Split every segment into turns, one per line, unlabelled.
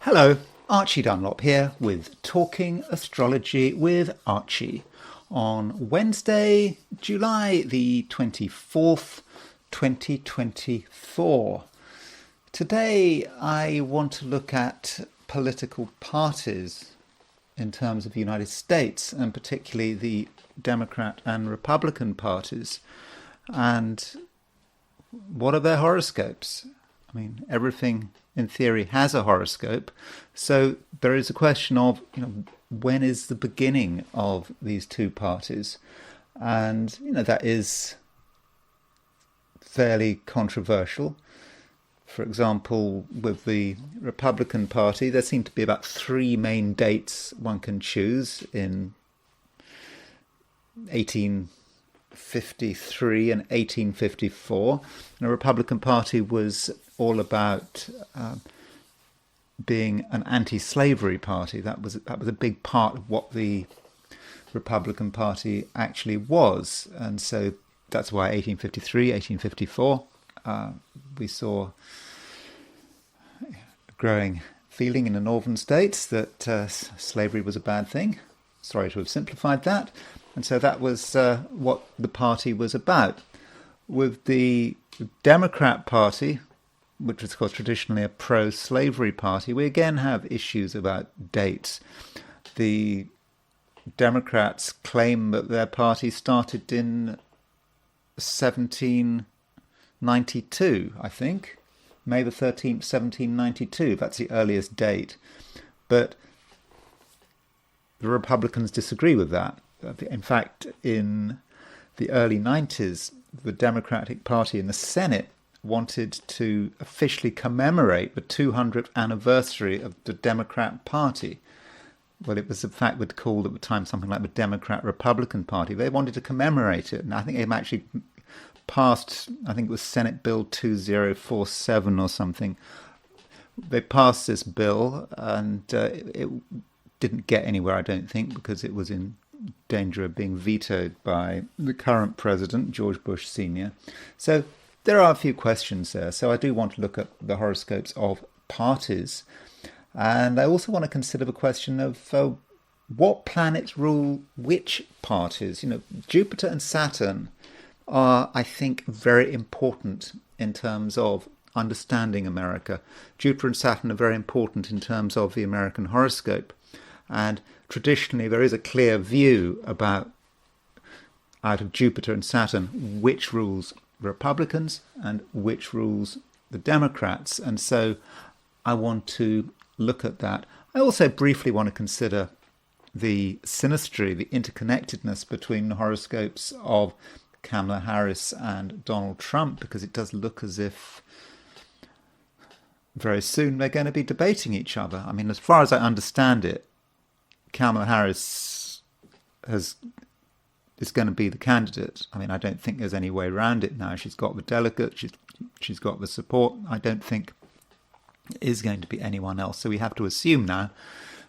Hello, Archie Dunlop here with Talking Astrology with Archie on Wednesday, July the 24th, 2024. Today I want to look at political parties in terms of the United States, and particularly the Democrat and Republican parties, and what are their horoscopes? I mean, everything in theory has a horoscope, so there is a question of, when is the beginning of these two parties? And, that is fairly controversial. For example, with the Republican Party, there seem to be about three main dates one can choose in 1853 and 1854. And the Republican Party was all about being an anti-slavery party. That was a big part of what the Republican Party actually was, and so that's why 1853, 1854, we saw a growing feeling in the northern states that slavery was a bad thing. Sorry to have simplified that. And so that was what the party was about. With the Democrat Party, which was, of course, traditionally a pro-slavery party, we again have issues about dates. The Democrats claim that their party started in 1792, I think. May the 13th, 1792. That's the earliest date. But the Republicans disagree with that. In fact, in the early 90s, the Democratic Party in the Senate wanted to officially commemorate the 200th anniversary of the Democrat Party. Well, it was in fact called at the time something like the Democrat-Republican Party. They wanted to commemorate it, and I think they actually passed, I think it was Senate Bill 2047 or something. They passed this bill, and it didn't get anywhere, I don't think, because it was in danger of being vetoed by the current president, George Bush Sr. So there are a few questions there. So I do want to look at the horoscopes of parties. And I also want to consider the question of what planets rule which parties. Jupiter and Saturn are, I think, very important in terms of understanding America. Jupiter and Saturn are very important in terms of the American horoscope. And traditionally, there is a clear view about, out of Jupiter and Saturn, which rules Republicans and which rules the Democrats. And so I want to look at that. I also briefly want to consider the synastry, the interconnectedness between the horoscopes of Kamala Harris and Donald Trump, because it does look as if very soon they're going to be debating each other. I mean, as far as I understand it, Kamala Harris is going to be the candidate. I mean, I don't think there's any way around it now. She's got the delegates, she's got the support. I don't think it is going to be anyone else. So we have to assume now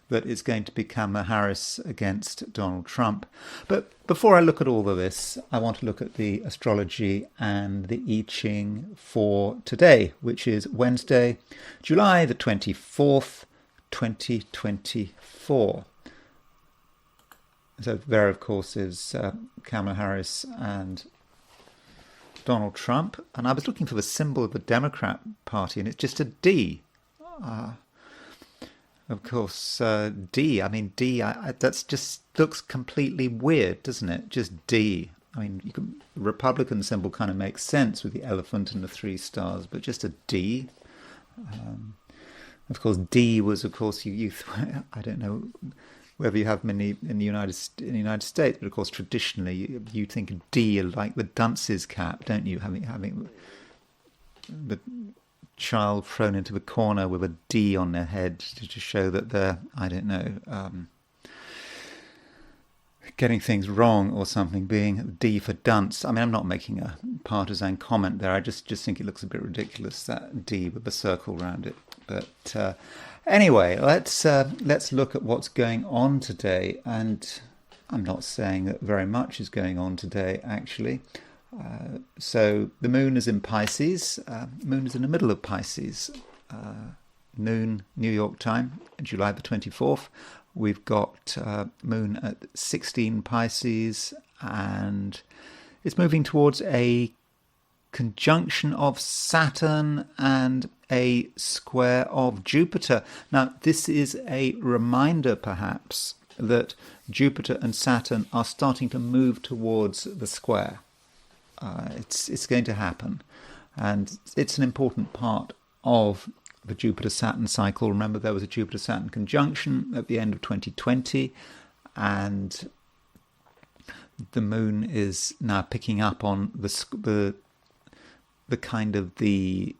that it's going to be Kamala Harris against Donald Trump. But before I look at all of this, I want to look at the astrology and the I Ching for today, which is Wednesday, July the 24th, 2024. So there, of course, is Kamala Harris and Donald Trump. And I was looking for the symbol of the Democrat Party, and it's just a D. Of course, D. I mean, D, that's just looks completely weird, doesn't it? Just D. I mean, the Republican symbol kind of makes sense with the elephant and the three stars, but just a D. Of course, D was, of course, I don't know whether you have many in the United States, but of course traditionally you think of D like the dunce's cap, don't you? Having the child thrown into the corner with a D on their head to show that they're, I don't know, getting things wrong or something, being D for dunce. I mean, I'm not making a partisan comment there. I just think it looks a bit ridiculous, that D with the circle around it. But anyway, let's look at what's going on today. And I'm not saying that very much is going on today, actually. So the moon is in Pisces. Moon is in the middle of Pisces. noon New York time, July the 24th. We've got Moon at 16 Pisces, and it's moving towards a conjunction of Saturn and a square of Jupiter. Now, this is a reminder, perhaps, that Jupiter and Saturn are starting to move towards the square. It's going to happen, and it's an important part of the Jupiter-Saturn cycle. Remember, there was a Jupiter-Saturn conjunction at the end of 2020, and the Moon is now picking up on the kind of the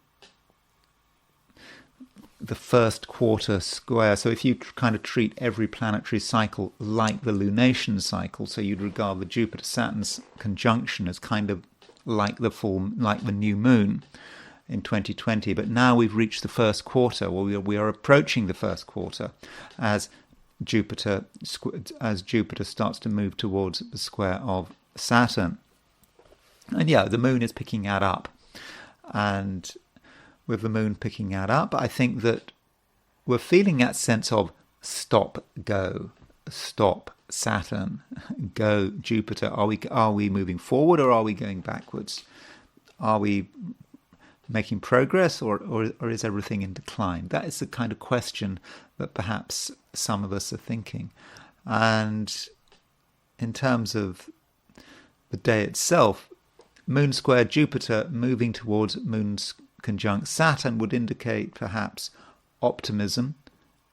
first quarter square. So if you kind of treat every planetary cycle like the lunation cycle, so you'd regard the Jupiter-Saturn's conjunction as kind of like the new Moon in 2020, but now we've reached the first quarter. Well, we are approaching the first quarter as Jupiter starts to move towards the square of Saturn. And yeah, the Moon is picking that up. And with the Moon picking that up, I think that we're feeling that sense of stop, go, stop, Saturn, go, Jupiter. Are we moving forward, or are we going backwards? Are we making progress, or is everything in decline? That is the kind of question that perhaps some of us are thinking. And in terms of the day itself, Moon square Jupiter moving towards Moon's conjunct Saturn would indicate perhaps optimism,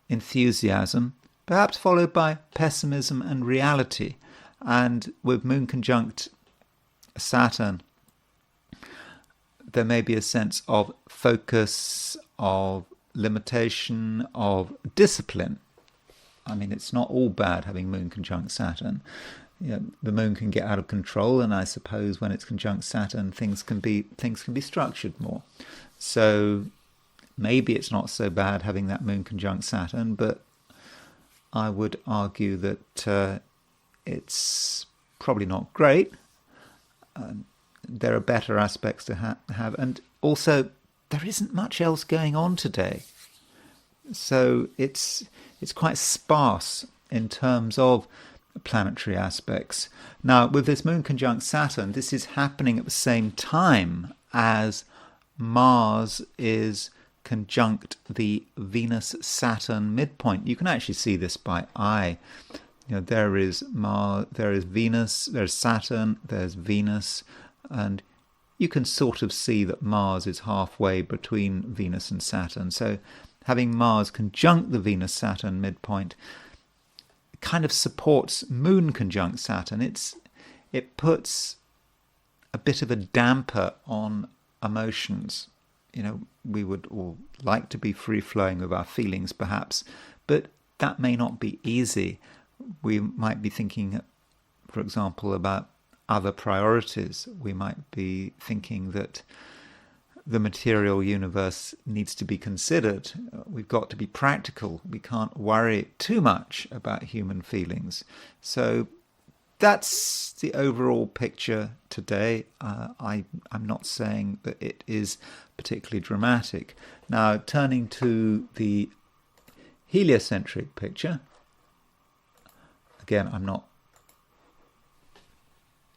enthusiasm, perhaps followed by pessimism and reality. And with Moon conjunct Saturn, there may be a sense of focus, of limitation, of discipline. I mean, it's not all bad having Moon conjunct Saturn. You know, the Moon can get out of control, and I suppose when it's conjunct Saturn, things can be structured more. So maybe it's not so bad having that Moon conjunct Saturn, but I would argue that it's probably not great. There are better aspects to have, and also there isn't much else going on today, so it's quite sparse in terms of planetary aspects. Now, with this Moon conjunct Saturn, this is happening at the same time as Mars is conjunct the Venus-Saturn midpoint. You can actually see this by eye. You know, there is Mars, there is Venus, there's Saturn, there's Venus, and you can sort of see that Mars is halfway between Venus and Saturn. So having Mars conjunct the Venus-Saturn midpoint kind of supports Moon conjunct Saturn. It puts a bit of a damper on emotions. You know, we would all like to be free-flowing with our feelings, perhaps, but that may not be easy. We might be thinking, for example, about other priorities. We might be thinking that the material universe needs to be considered. We've got to be practical. We can't worry too much about human feelings. So that's the overall picture today. I'm not saying that it is particularly dramatic. Now, turning to the heliocentric picture, again, I'm not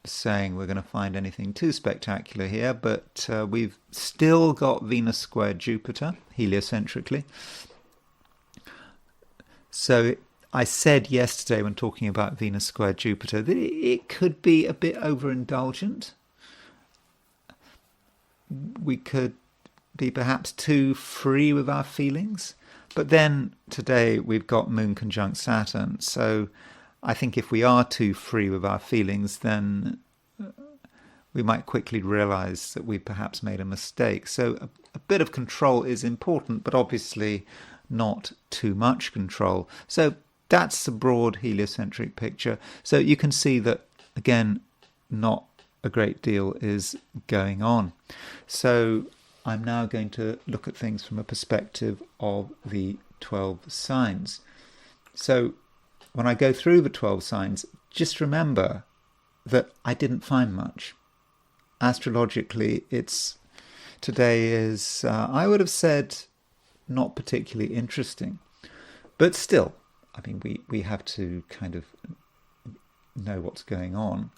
saying we're going to find anything too spectacular here, but we've still got Venus square Jupiter heliocentrically. So I said yesterday when talking about Venus square Jupiter that it could be a bit overindulgent. We could be perhaps too free with our feelings. But then today we've got Moon conjunct Saturn. So I think if we are too free with our feelings, then we might quickly realize that we perhaps made a mistake. So a bit of control is important, but obviously not too much control. So that's the broad heliocentric picture. So you can see that, again, not a great deal is going on. So I'm now going to look at things from a perspective of the 12 signs. So when I go through the 12 signs, just remember that I didn't find much. Astrologically, today is, I would have said, not particularly interesting. But still, I mean, we have to kind of know what's going on,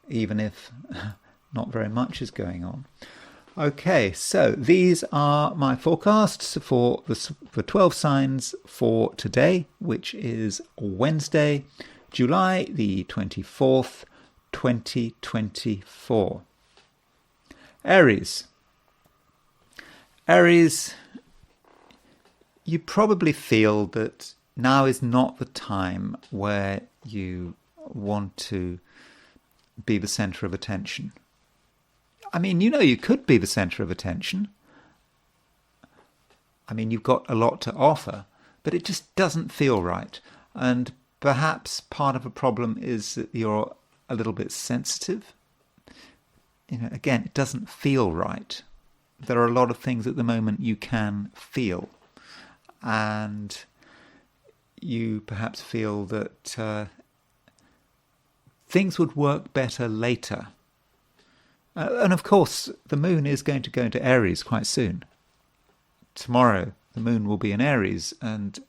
even if not very much is going on. Okay, so these are my forecasts for 12 signs for today, which is Wednesday, July the 24th, 2024. Aries. Aries, you probably feel that now is not the time where you want to be the centre of attention. I mean, you could be the centre of attention. I mean, you've got a lot to offer, but it just doesn't feel right. And perhaps part of the problem is that you're a little bit sensitive. Again, it doesn't feel right. There are a lot of things at the moment you can feel. And you perhaps feel that things would work better later. And of course, the moon is going to go into Aries quite soon. Tomorrow, the moon will be in Aries, and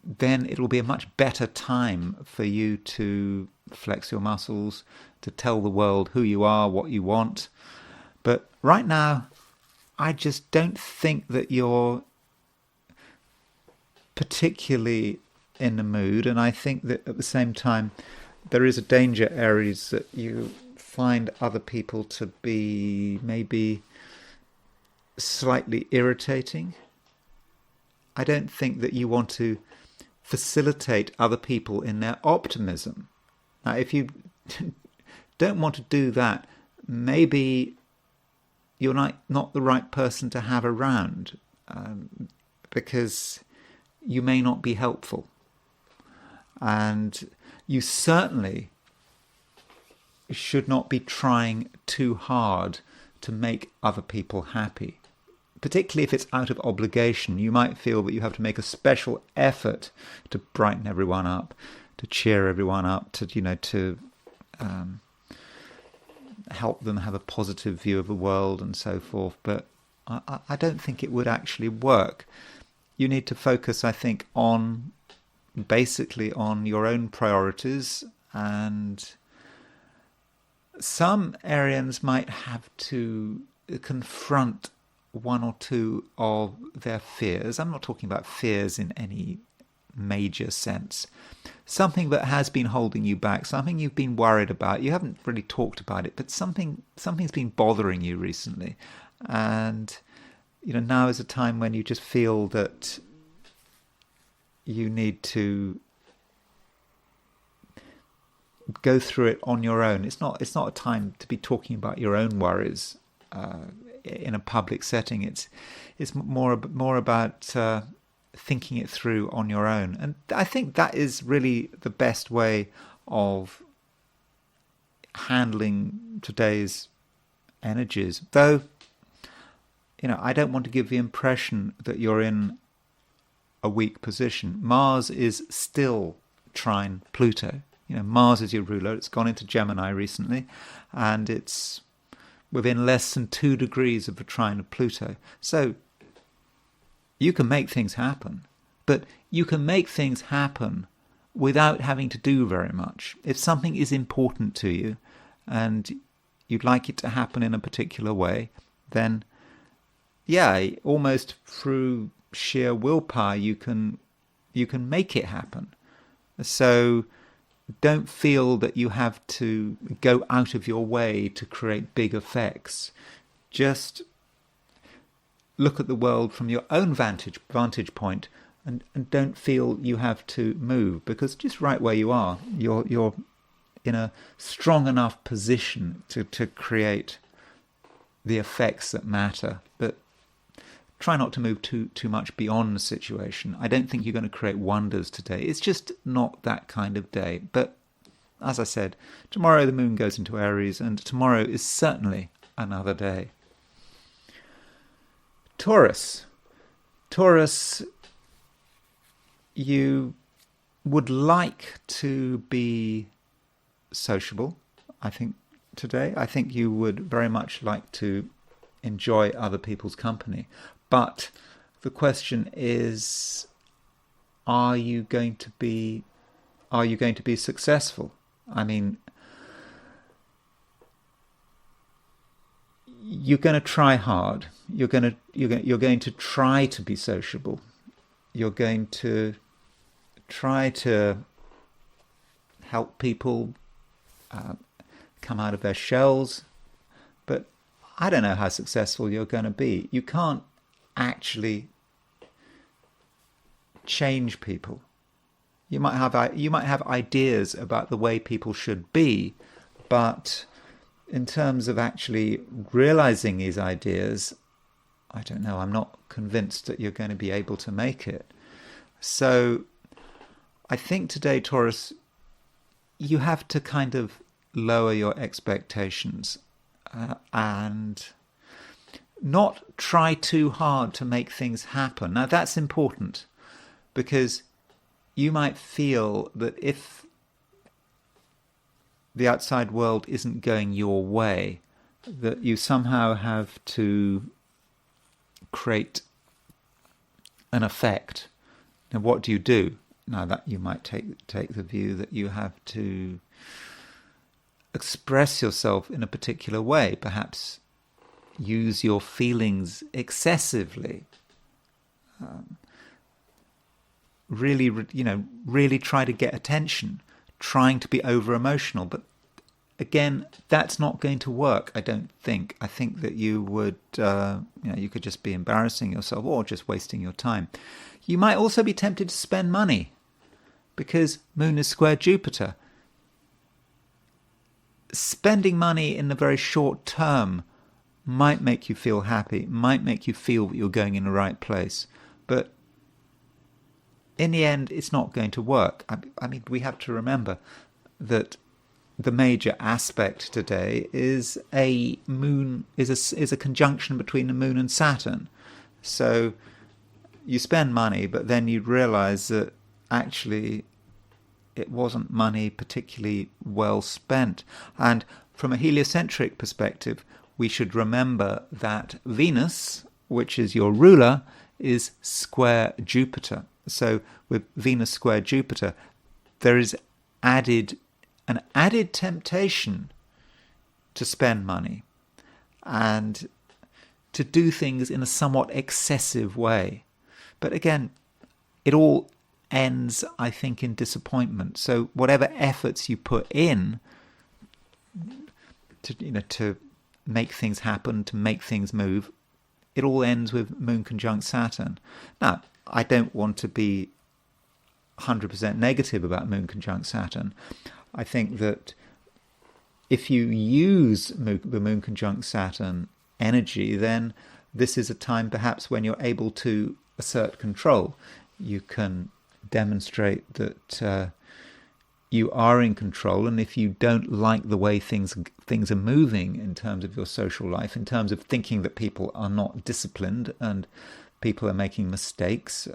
then it will be a much better time for you to flex your muscles, to tell the world who you are, what you want. But right now, I just don't think that you're particularly in the mood, and I think that at the same time, there is a danger, Aries, that you find other people to be maybe slightly irritating. I don't think that you want to facilitate other people in their optimism. Now, if you don't want to do that, maybe you're not the right person to have around, because you may not be helpful. And you certainly should not be trying too hard to make other people happy. Particularly if it's out of obligation, you might feel that you have to make a special effort to brighten everyone up, to cheer everyone up, to help them have a positive view of the world and so forth. But I don't think it would actually work. You need to focus, I think, basically on your own priorities, and some Arians might have to confront one or two of their fears. I'm not talking about fears in any major sense. Something that has been holding you back, something you've been worried about. You haven't really talked about it, but something's been bothering you recently. And now is a time when you just feel that you need to go through it on your own. It's not a time to be talking about your own worries in a public setting. It's more about thinking it through on your own. And I think that is really the best way of handling today's energies. Though, I don't want to give the impression that you're in a weak position. Mars is still trine Pluto. Mars is your ruler. It's gone into Gemini recently, and it's within less than 2 degrees of the trine of Pluto. So you can make things happen, but you can make things happen without having to do very much. If something is important to you and you'd like it to happen in a particular way, then almost through sheer willpower you can make it happen. So don't feel that you have to go out of your way to create big effects. Just look at the world from your own vantage point, and don't feel you have to move, because just right where you are, you're in a strong enough position to create the effects that matter. But try not to move too much beyond the situation. I don't think you're going to create wonders today. It's just not that kind of day. But as I said, tomorrow the moon goes into Aries, and tomorrow is certainly another day. Taurus, you would like to be sociable, I think, today. I think you would very much like to enjoy other people's company. But the question is, are you going to be successful? I mean, you're going to try hard. You're going to try to be sociable. You're going to try to help people come out of their shells. But I don't know how successful you're going to be. You can't actually change people. You might have ideas about the way people should be, but in terms of actually realizing these ideas, I don't know. I'm not convinced that you're going to be able to make it. So I think today, Taurus, you have to kind of lower your expectations and not try too hard to make things happen. Now, that's important, because you might feel that if the outside world isn't going your way, that you somehow have to create an effect. Now, what do you do? Now, that you might take the view that you have to express yourself in a particular way, perhaps use your feelings excessively, really try to get attention, trying to be over emotional. But again, that's not going to work, I don't think. I think that you would, you could just be embarrassing yourself or just wasting your time. You might also be tempted to spend money, because Moon is square Jupiter. Spending money in the very short term might make you feel happy, might make you feel that you're going in the right place. But in the end, it's not going to work. I mean, we have to remember that the major aspect today is a conjunction between the Moon and Saturn. So you spend money, but then you realize that actually it wasn't money particularly well spent. And from a heliocentric perspective, we should remember that Venus, which is your ruler, is square Jupiter. So with Venus square Jupiter, there is an added temptation to spend money and to do things in a somewhat excessive way. But again, it all ends, I think, in disappointment. So whatever efforts you put in to make things happen, to make things move, it all ends with Moon conjunct Saturn. Now, I don't want to be 100% negative about Moon conjunct Saturn. I think that if you use the Moon conjunct Saturn energy, then this is a time perhaps when you're able to assert control. You can demonstrate that you are in control, and if you don't like the way things are moving in terms of your social life, in terms of thinking that people are not disciplined and people are making mistakes,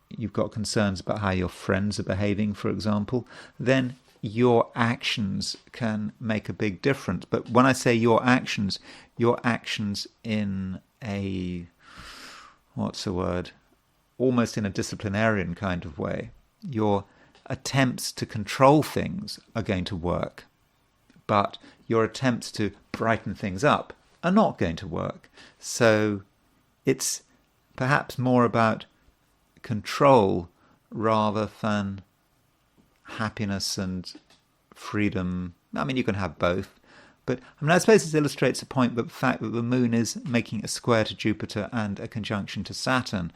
you've got concerns about how your friends are behaving, for example, then your actions can make a big difference. But when I say your actions in a, almost in a disciplinarian kind of way. Your attempts to control things are going to work, but your attempts to brighten things up are not going to work. So it's perhaps more about control rather than happiness and freedom. I mean, you can have both. But I suppose this illustrates the point that the fact that the Moon is making a square to Jupiter and a conjunction to Saturn,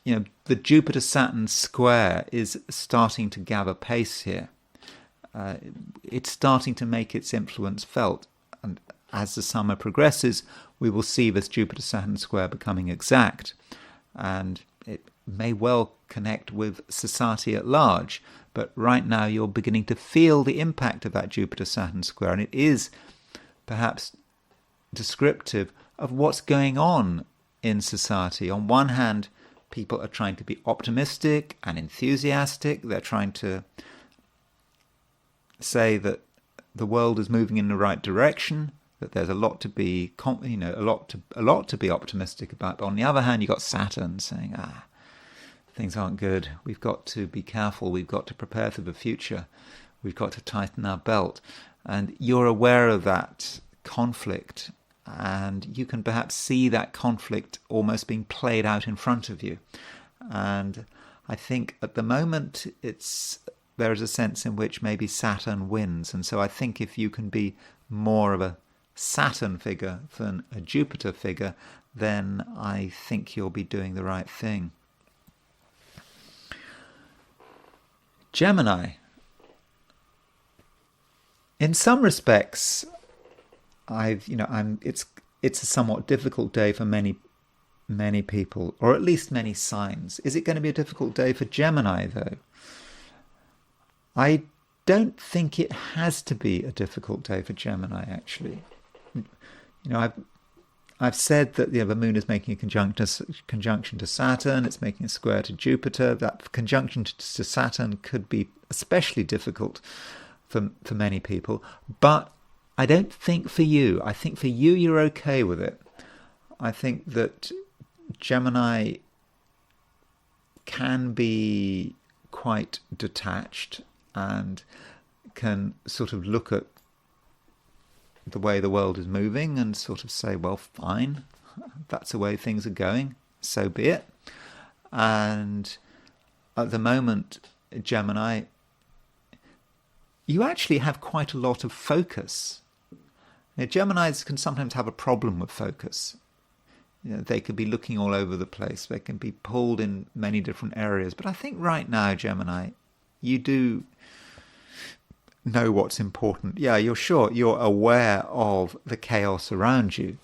the Jupiter-Saturn square is starting to gather pace here. It's starting to make its influence felt. And as the summer progresses, we will see this Jupiter-Saturn square becoming exact. And it may well connect with society at large. But right now you're beginning to feel the impact of that Jupiter-Saturn square. And it is perhaps descriptive of what's going on in society. On one hand, people are trying to be optimistic and enthusiastic. They're trying to say that the world is moving in the right direction. that there's a lot to be, a lot to be optimistic about. But on the other hand, you've got Saturn saying, things aren't good. We've got to be careful. We've got to prepare for the future. We've got to tighten our belt. And you're aware of that conflict, and you can perhaps see that conflict almost being played out in front of you. And I think at the moment there is a sense in which maybe Saturn wins. And so I think if you can be more of a Saturn figure than a Jupiter figure, then I think you'll be doing the right thing. Gemini. In some respects, it's a somewhat difficult day for many people, or at least many signs. Is it going to be a difficult day for Gemini, though? I don't think it has to be a difficult day for Gemini, actually. I've said that the moon is making a conjunction to Saturn. It's making a square to Jupiter. That conjunction to Saturn could be especially difficult for many people. But I don't think for you. I think for you, you're okay with it. I think that Gemini can be quite detached and can sort of look at the way the world is moving and sort of say, well, fine, that's the way things are going, so be it. And at the moment, Gemini, you actually have quite a lot of focus. Geminis can sometimes have a problem with focus. They could be looking all over the place. They can be pulled in many different areas. But I think right now, Gemini, you do know what's important. Yeah, you're aware of the chaos around you.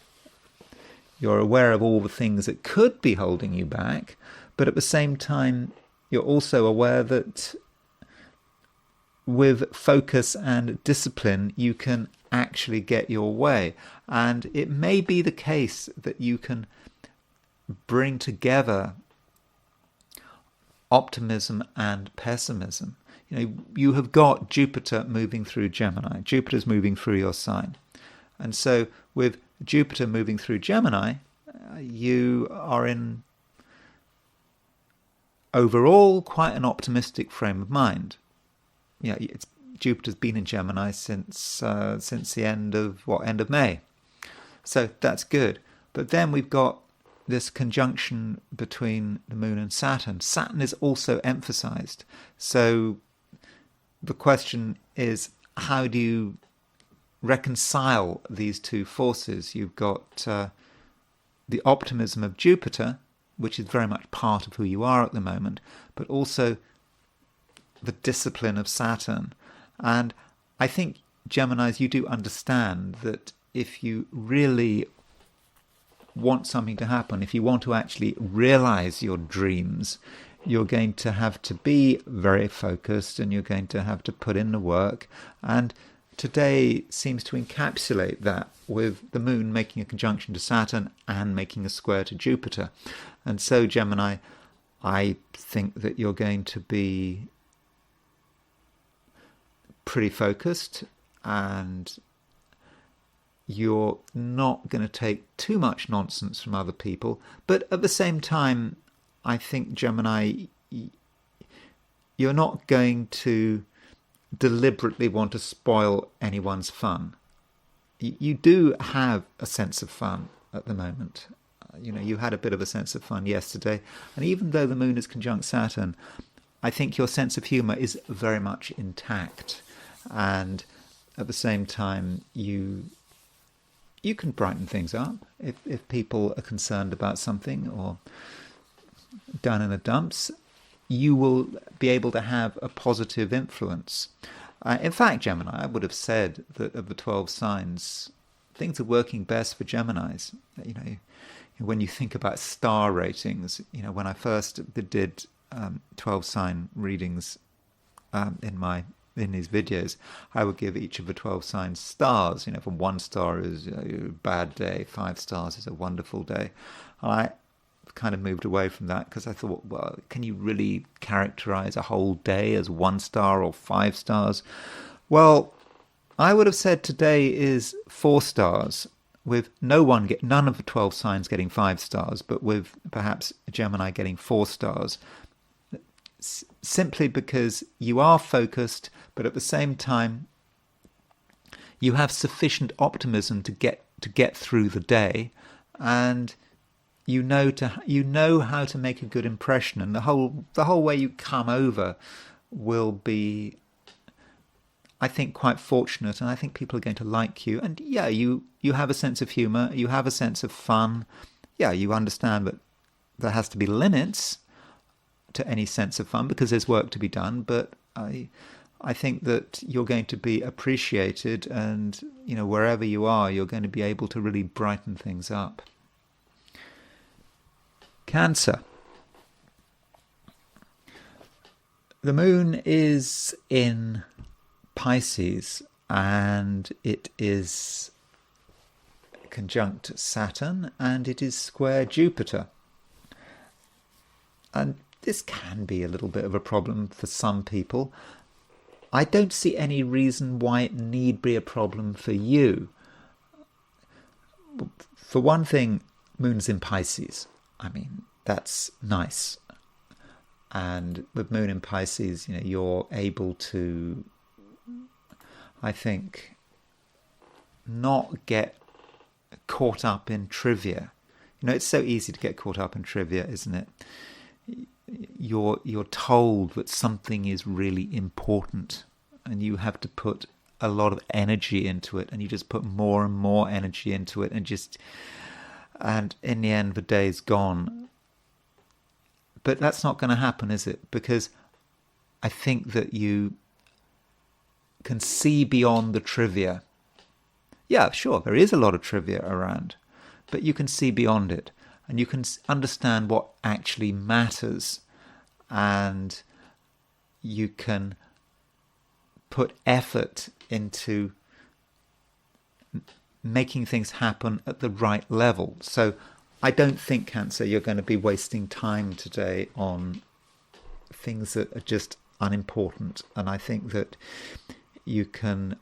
You're aware of all the things that could be holding you back. But at the same time, you're also aware that with focus and discipline, you can actually get your way. And it may be the case that you can bring together optimism and pessimism. You have got Jupiter moving through Gemini. Jupiter's moving through your sign. And so with Jupiter moving through Gemini, you are in overall quite an optimistic frame of mind. Jupiter's been in Gemini since the end of May. So that's good. But then we've got this conjunction between the moon and Saturn. Saturn is also emphasized. So the question is, how do you reconcile these two forces? You've got the optimism of Jupiter, which is very much part of who you are at the moment, but also the discipline of Saturn. And I think, Geminis, you do understand that if you really want something to happen, if you want to actually realize your dreams, you're going to have to be very focused and you're going to have to put in the work. And today seems to encapsulate that with the moon making a conjunction to Saturn and making a square to Jupiter. And so, Gemini, I think that you're going to be pretty focused and you're not going to take too much nonsense from other people. But at the same time, I think, Gemini, you're not going to deliberately want to spoil anyone's fun. You do have a sense of fun at the moment. You had a bit of a sense of fun yesterday. And even though the moon is conjunct Saturn, I think your sense of humour is very much intact. And at the same time, you can brighten things up. If people are concerned about something or down in the dumps, you will be able to have a positive influence. In fact, Gemini, I would have said that of the 12 signs, things are working best for Geminis. When you think about star ratings, when I first did 12 sign readings in these videos, I would give each of the 12 signs stars. From 1 star is a bad day, 5 stars is a wonderful day. And I kind of moved away from that because I thought, well, can you really characterize a whole day as 1 star or 5 stars? Well, I would have said today is 4 stars, with none of the 12 signs getting 5 stars, but with perhaps Gemini getting 4 stars. Simply because you are focused, but at the same time, you have sufficient optimism to get through the day, and you know how to make a good impression, and the whole way you come over will be, I think, quite fortunate, and I think people are going to like you. And yeah, you have a sense of humour, you have a sense of fun. Yeah, you understand that there has to be limits to any sense of fun because there's work to be done, but I think that you're going to be appreciated, and wherever you are, you're going to be able to really brighten things up. Cancer. The moon is in Pisces, and it is conjunct Saturn, and it is square Jupiter. And this can be a little bit of a problem for some people. I don't see any reason why it need be a problem for you. For one thing, moon's in Pisces. I mean, that's nice. And with moon in Pisces, you're able to, I think, not get caught up in trivia. It's so easy to get caught up in trivia, isn't it? You're told that something is really important, and you have to put a lot of energy into it, and you just put more and more energy into it, and in the end the day's gone. But that's not going to happen, is it? Because I think that you can see beyond the trivia. Yeah, sure, there is a lot of trivia around, but you can see beyond it, and you can understand what actually matters, and you can put effort into making things happen at the right level. So I don't think, Cancer, you're going to be wasting time today on things that are just unimportant, and I think that you can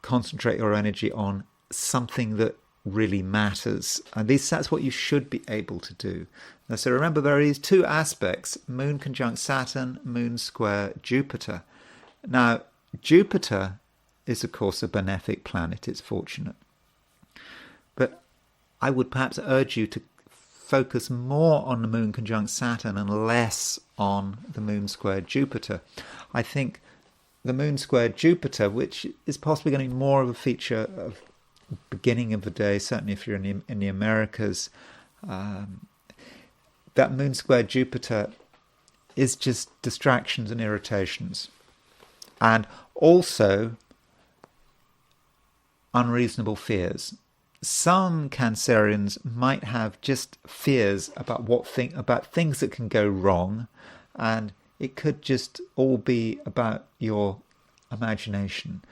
concentrate your energy on something that really matters. At least that's what you should be able to do. Now, so remember, there are these 2 aspects: moon conjunct Saturn, moon square Jupiter. Now, Jupiter is, of course, a benefic planet. It's fortunate. But I would perhaps urge you to focus more on the moon conjunct Saturn and less on the moon square Jupiter. I think the moon square Jupiter, which is possibly going to be more of a feature of beginning of the day, certainly if you're in the Americas, that moon square Jupiter is just distractions and irritations, and also unreasonable fears. Some Cancerians might have just fears about things that can go wrong, and it could just all be about your imagination.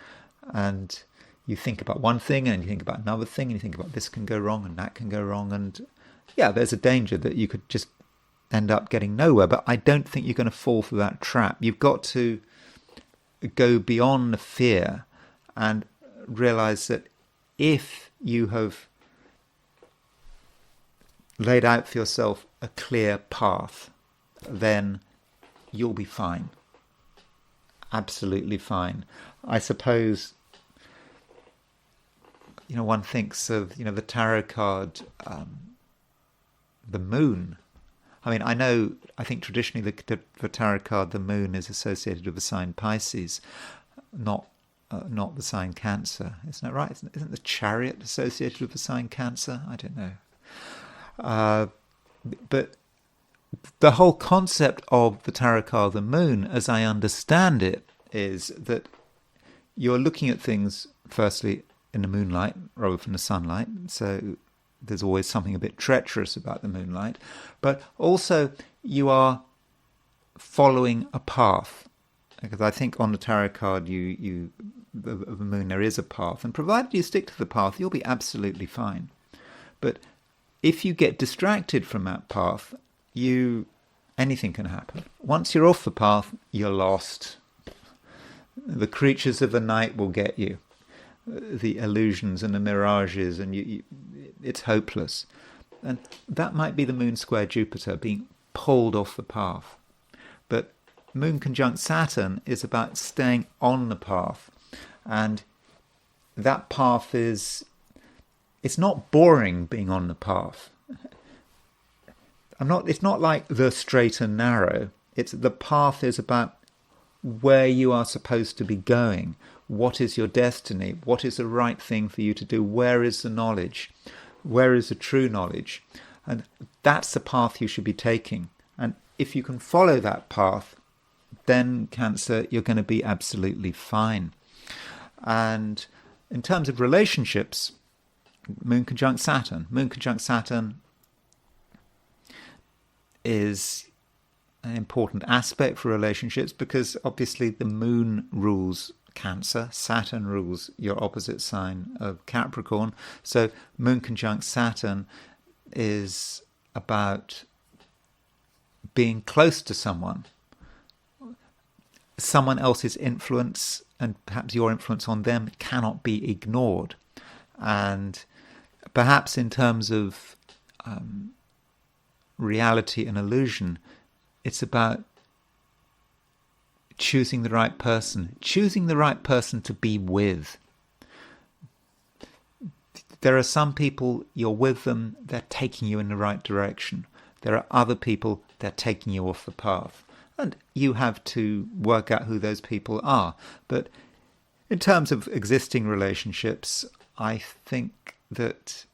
And you think about one thing, and you think about another thing, and you think about this can go wrong, and that can go wrong, and yeah, there's a danger that you could just end up getting nowhere. But I don't think you're going to fall for that trap. You've got to go beyond the fear and realize that if you have laid out for yourself a clear path, then you'll be fine. Absolutely fine. I suppose, one thinks of, the tarot card, the moon. I mean, I think traditionally the tarot card, the moon, is associated with the sign Pisces, not the sign Cancer. Isn't that right? Isn't the chariot associated with the sign Cancer? I don't know. But the whole concept of the tarot card, the moon, as I understand it, is that you're looking at things, firstly, in the moonlight rather than the sunlight. So there's always something a bit treacherous about the moonlight. But also you are following a path. Because I think on the tarot card, the moon, there is a path. And provided you stick to the path, you'll be absolutely fine. But if you get distracted from that path, anything can happen. Once you're off the path, you're lost. The creatures of the night will get you. The illusions and the mirages, and it's hopeless. And that might be the moon square Jupiter being pulled off the path. But moon conjunct Saturn is about staying on the path. And that path it's not boring being on the path. It's not like the straight and narrow. The path is about where you are supposed to be going. What is your destiny? What is the right thing for you to do? Where is the knowledge? Where is the true knowledge? And that's the path you should be taking. And if you can follow that path, then Cancer, you're going to be absolutely fine. And in terms of relationships, moon conjunct Saturn. Moon conjunct Saturn is an important aspect for relationships because obviously the moon rules Cancer, Saturn rules your opposite sign of Capricorn. So moon conjunct Saturn is about being close to someone else's influence, and perhaps your influence on them cannot be ignored. And perhaps in terms of reality and illusion, it's about choosing the right person to be with. There are some people, you're with them, they're taking you in the right direction. There are other people, they're taking you off the path. And you have to work out who those people are. But in terms of existing relationships, I think that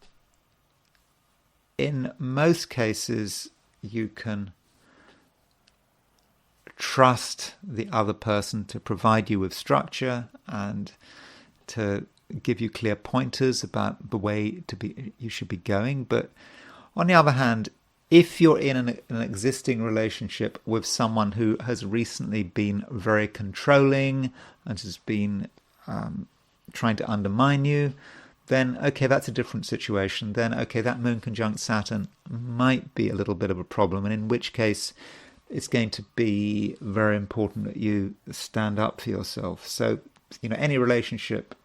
in most cases you can trust the other person to provide you with structure and to give you clear pointers about the way you should be going. But on the other hand, if you're in an existing relationship with someone who has recently been very controlling and has been trying to undermine you, then okay, that's a different situation. Then okay, that moon conjunct Saturn might be a little bit of a problem, and in which case it's going to be very important that you stand up for yourself. So, any relationship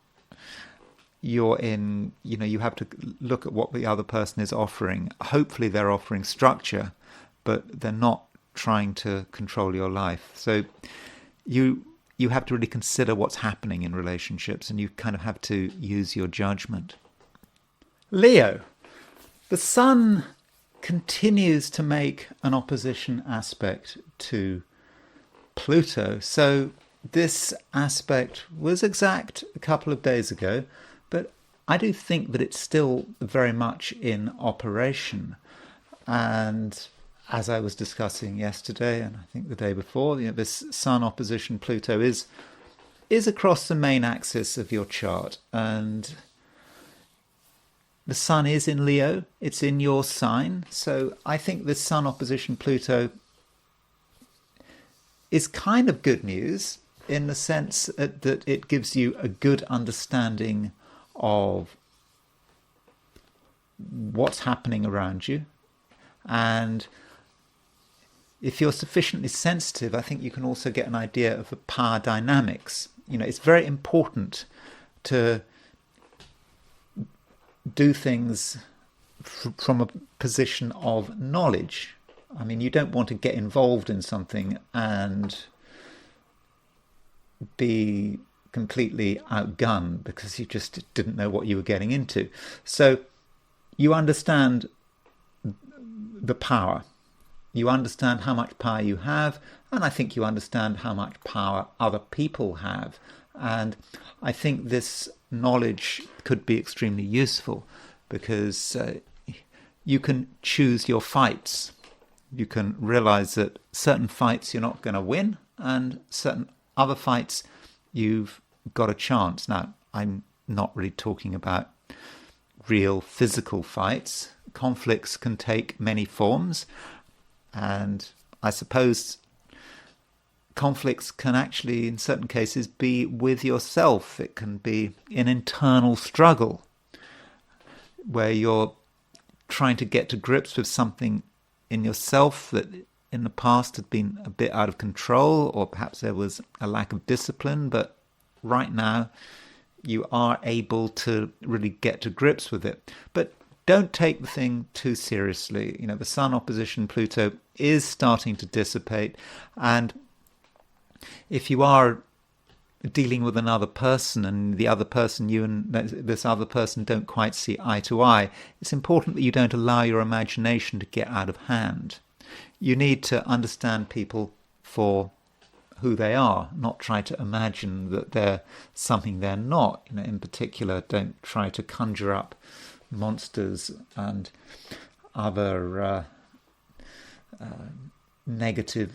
you're in, you have to look at what the other person is offering. Hopefully they're offering structure, but they're not trying to control your life. So you have to really consider what's happening in relationships, and you kind of have to use your judgment. Leo, the sun continues to make an opposition aspect to Pluto. So this aspect was exact a couple of days ago, but I do think that it's still very much in operation. And as I was discussing yesterday, and I think the day before, this Sun opposition Pluto is across the main axis of your chart. And the Sun is in Leo, it's in your sign. So I think this Sun opposition Pluto is kind of good news in the sense that it gives you a good understanding of what's happening around you. And if you're sufficiently sensitive, I think you can also get an idea of the power dynamics. It's very important to do things from a position of knowledge. I mean, you don't want to get involved in something and be completely outgunned because you just didn't know what you were getting into. So you understand the power. You understand how much power you have, and I think you understand how much power other people have. And I think this knowledge could be extremely useful because you can choose your fights. You can realize that certain fights you're not going to win, and certain other fights you've got a chance. Now, I'm not really talking about real physical fights. Conflicts can take many forms, and I suppose conflicts can actually, in certain cases, be with yourself. It can be an internal struggle where you're trying to get to grips with something in yourself that in the past had been a bit out of control, or perhaps there was a lack of discipline, but right now you are able to really get to grips with it. But don't take the thing too seriously. The Sun opposition Pluto is starting to dissipate, and if you are dealing with another person and the other person, you and this other person don't quite see eye to eye, it's important that you don't allow your imagination to get out of hand. You need to understand people for who they are, not try to imagine that they're something they're not. In particular, don't try to conjure up monsters and other negative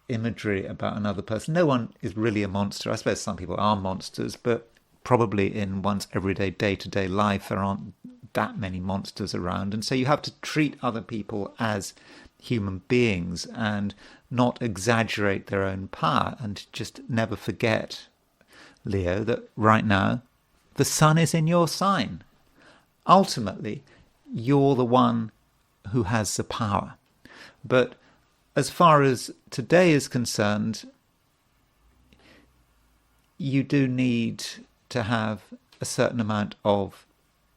imagery about another person. No one is really a monster. I suppose some people are monsters, but probably in one's everyday, day-to-day life, there aren't that many monsters around. And so you have to treat other people as human beings and not exaggerate their own power. And just never forget, Leo, that right now the Sun is in your sign. Ultimately, you're the one who has the power. But as far as today is concerned, you do need to have a certain amount of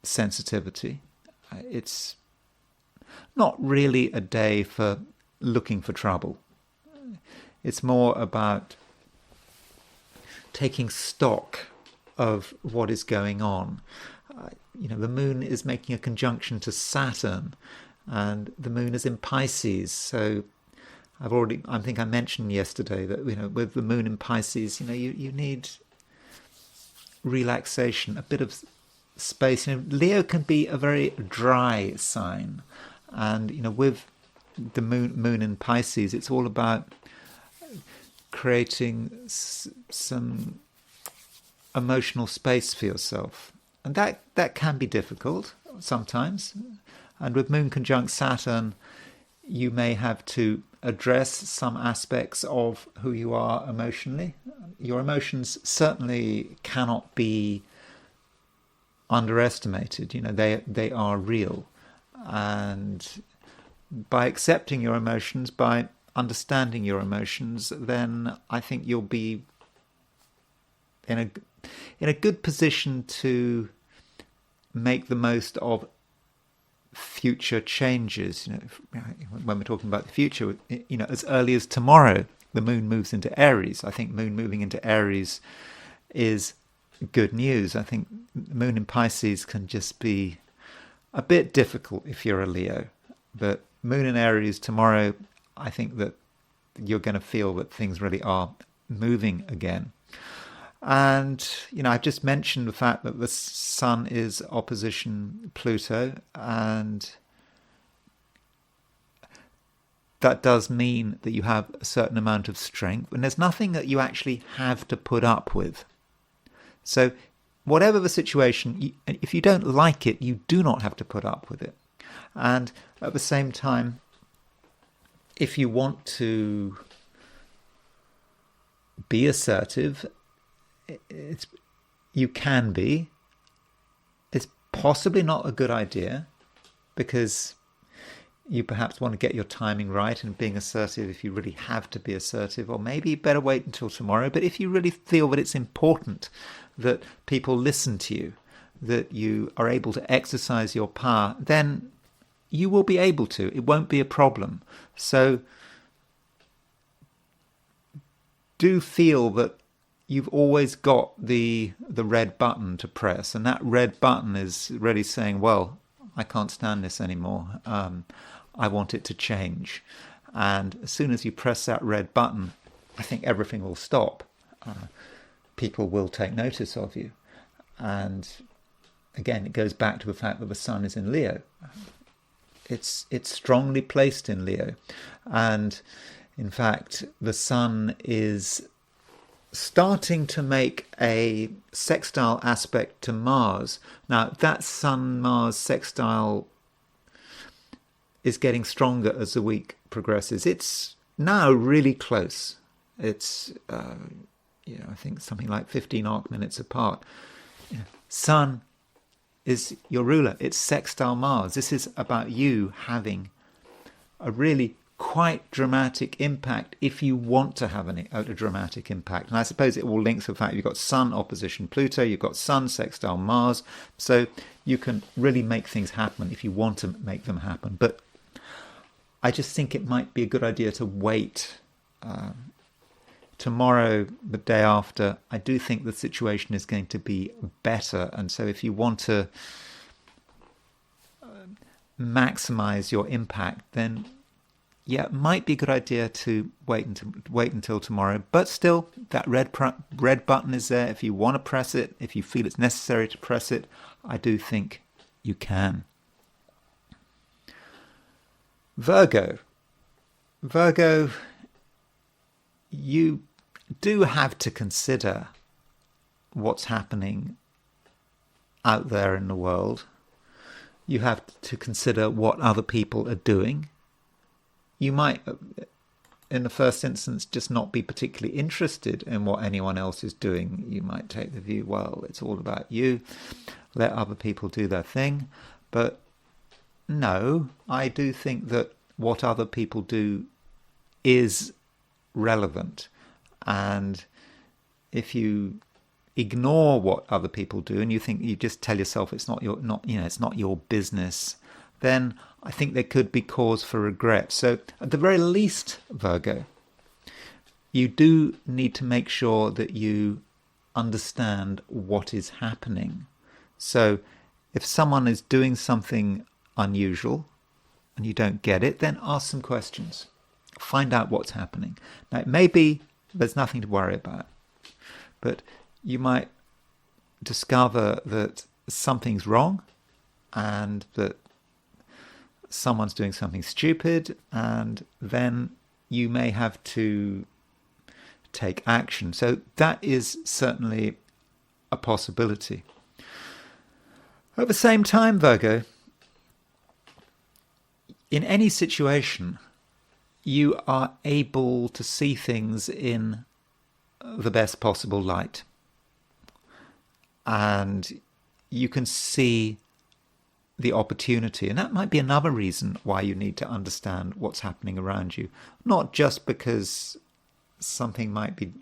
sensitivity. It's not really a day for looking for trouble. It's more about taking stock of what is going on. The moon is making a conjunction to Saturn, and the moon is in Pisces. So I think I mentioned yesterday that with the moon in Pisces, you need relaxation, a bit of space. Leo can be a very dry sign, and with the moon in Pisces, it's all about creating some emotional space for yourself, and that can be difficult sometimes. And with moon conjunct Saturn, you may have to address some aspects of who you are emotionally. Your emotions certainly cannot be underestimated. They are real, and by accepting your emotions, by understanding your emotions, then I think you'll be in a good position to make the most of future changes. When we're talking about the future, as early as tomorrow, the moon moves into Aries. I think moon moving into Aries is good news. I think moon in Pisces can just be a bit difficult if you're a Leo, but moon in Aries tomorrow, I think that you're going to feel that things really are moving again. And, I've just mentioned the fact that the Sun is opposition Pluto, and that does mean that you have a certain amount of strength, and there's nothing that you actually have to put up with. So whatever the situation, if you don't like it, you do not have to put up with it. And at the same time, if you want to be assertive, you can be. It's possibly not a good idea, because you perhaps want to get your timing right and being assertive if you really have to be assertive, or maybe you better wait until tomorrow. But if you really feel that it's important that people listen to you, that you are able to exercise your power, then you will be able to. It won't be a problem. So do feel that you've always got the red button to press, and that red button is really saying, well, I can't stand this anymore. I want it to change. And as soon as you press that red button, I think everything will stop. People will take notice of you. And again, it goes back to the fact that the Sun is in Leo. It's strongly placed in Leo. And in fact, the Sun is starting to make a sextile aspect to Mars. Now, that Sun-Mars sextile is getting stronger as the week progresses. It's now really close. It's, I think something like 15 arc minutes apart. Sun is your ruler. It's sextile Mars. This is about you having a really quite dramatic impact if you want to have a dramatic impact. And I suppose it all links to the fact you've got Sun opposition Pluto, you've got Sun sextile Mars, so you can really make things happen if you want to make them happen. But I just think it might be a good idea to wait. Tomorrow, the day after, I do think the situation is going to be better. And so if you want to maximize your impact, then yeah, it might be a good idea to wait until tomorrow. But still, that red button is there. If you want to press it, if you feel it's necessary to press it, I do think you can. Virgo, you do have to consider what's happening out there in the world. You have to consider what other people are doing. You might, in the first instance, just not be particularly interested in what anyone else is doing. You might take the view, well, it's all about you. Let other people do their thing. But no, I do think that what other people do is relevant. And if you ignore what other people do and you think, you just tell yourself it's not your business, then I think there could be cause for regret. So at the very least, Virgo, you do need to make sure that you understand what is happening. So if someone is doing something unusual and you don't get it, then ask some questions. Find out what's happening. Now, it may be there's nothing to worry about, but you might discover that something's wrong and that someone's doing something stupid, and then you may have to take action. So that is certainly a possibility. At the same time, Virgo, in any situation, you are able to see things in the best possible light. And you can see the opportunity. And that might be another reason why you need to understand what's happening around you. Not just because something might be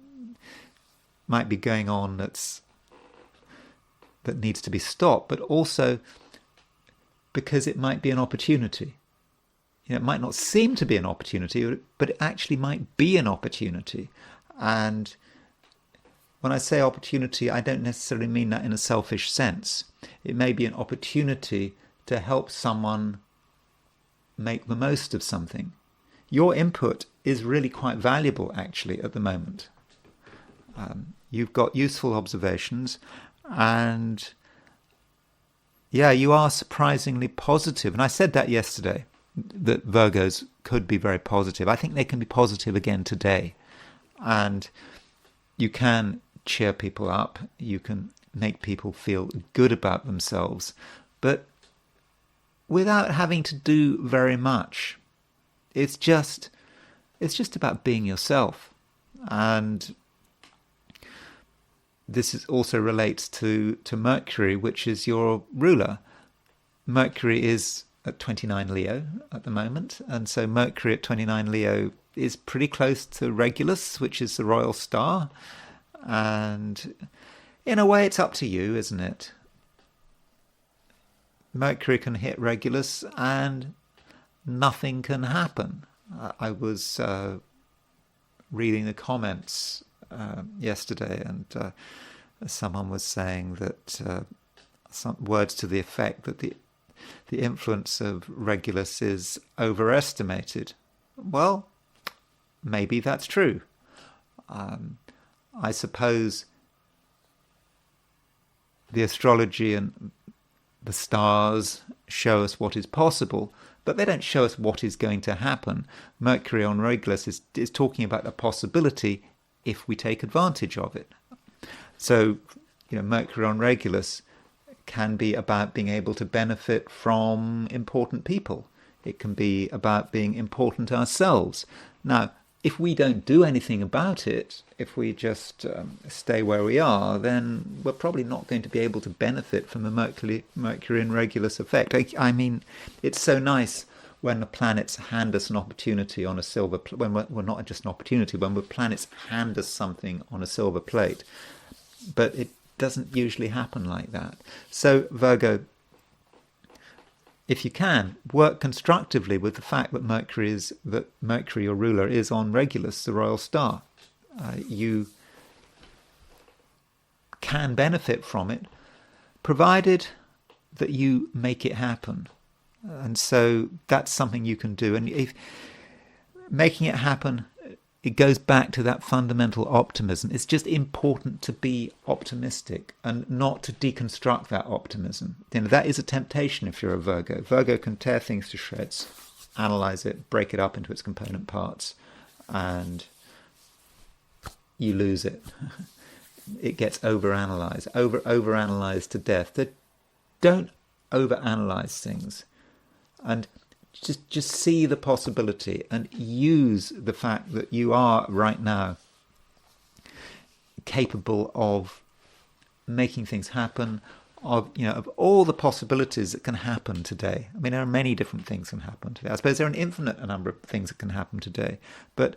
going on that needs to be stopped, but also because it might be an opportunity. It might not seem to be an opportunity, but it actually might be an opportunity. And when I say opportunity, I don't necessarily mean that in a selfish sense. It may be an opportunity to help someone make the most of something. Your input is really quite valuable, actually, at the moment. You've got useful observations, and yeah, you are surprisingly positive. And I said that yesterday, that Virgos could be very positive. I think they can be positive again today. And you can cheer people up. You can make people feel good about themselves, but without having to do very much. It's just about being yourself. And this also relates to Mercury, which is your ruler. Mercury is at 29 Leo at the moment, and so Mercury at 29 Leo is pretty close to Regulus, which is the royal star. And in a way, it's up to you, isn't it? Mercury can hit Regulus and nothing can happen. I was reading the comments yesterday, and someone was saying that some words to the effect that the influence of Regulus is overestimated. Well, maybe that's true. I suppose the astrology and the stars show us what is possible, but they don't show us what is going to happen. Mercury on Regulus is talking about a possibility if we take advantage of it. So, Mercury on Regulus can be about being able to benefit from important people. It can be about being important ourselves. Now, if we don't do anything about it, if we just stay where we are, then we're probably not going to be able to benefit from the Mercury and Regulus effect. I mean, it's so nice when the planets hand us an opportunity on a silver when we're not just an opportunity, when the planets hand us something on a silver plate. But it doesn't usually happen like that. So Virgo, if you can, work constructively with the fact that Mercury, your ruler, is on Regulus, the royal star. You can benefit from it, provided that you make it happen. And so that's something you can do. And if making it happen, it goes back to that fundamental optimism. It's just important to be optimistic and not to deconstruct that optimism. That is a temptation if you're a Virgo. Virgo can tear things to shreds, analyze it, break it up into its component parts, and you lose it. It gets overanalyzed to death. Don't overanalyze things, and just see the possibility and use the fact that you are right now capable of making things happen, of all the possibilities that can happen today. I mean, there are many different things that can happen today. I suppose there are an infinite number of things that can happen today, but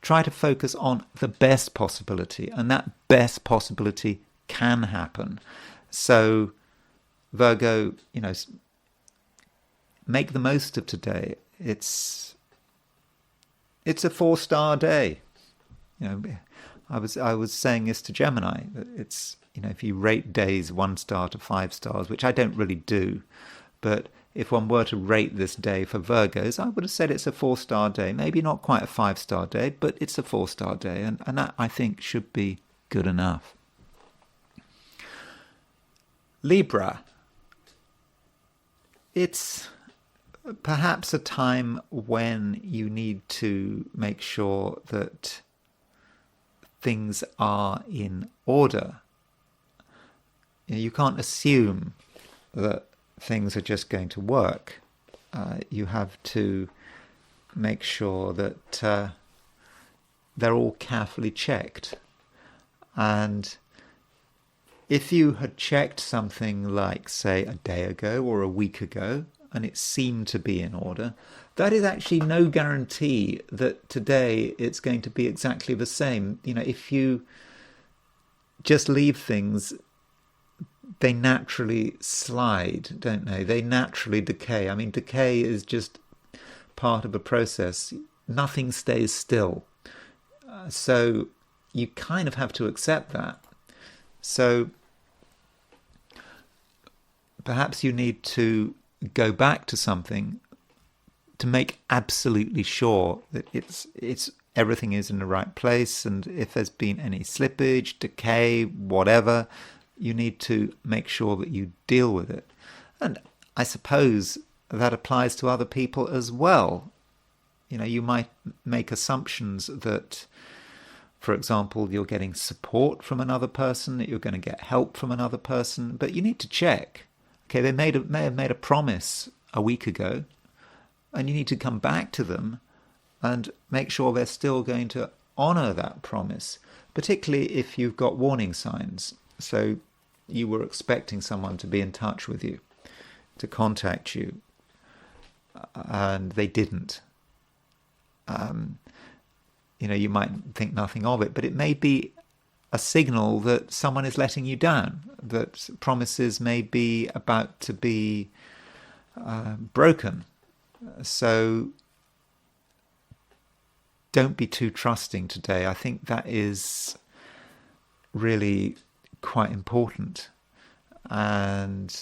try to focus on the best possibility, and that best possibility can happen. So Virgo, make the most of today. It's a 4-star day. I was saying this to Gemini. It's if you rate days 1 star to 5 stars, which I don't really do, but if one were to rate this day for Virgos, I would have said it's a 4-star day. Maybe not quite a 5-star day, but it's a 4-star day, and that I think should be good enough. Libra. It's perhaps a time when you need to make sure that things are in order. You can't assume that things are just going to work. You have to make sure that they're all carefully checked. And if you had checked something like, say, a day ago or a week ago, and it seemed to be in order, that is actually no guarantee that today it's going to be exactly the same. If you just leave things, they naturally slide, don't they? They naturally decay. I mean, decay is just part of a process. Nothing stays still. So you kind of have to accept that. So perhaps you need to go back to something to make absolutely sure that it's everything is in the right place, and if there's been any slippage, decay, whatever, you need to make sure that you deal with it. And I suppose that applies to other people as well. You might make assumptions that, for example, you're getting support from another person, that you're going to get help from another person, but you need to check. Okay, they may have made a promise a week ago, and you need to come back to them and make sure they're still going to honour that promise, particularly if you've got warning signs. So you were expecting someone to be in touch with you, to contact you, and they didn't. You might think nothing of it, but it may be a signal that someone is letting you down, that promises may be about to be broken. So don't be too trusting today. I think that is really quite important. And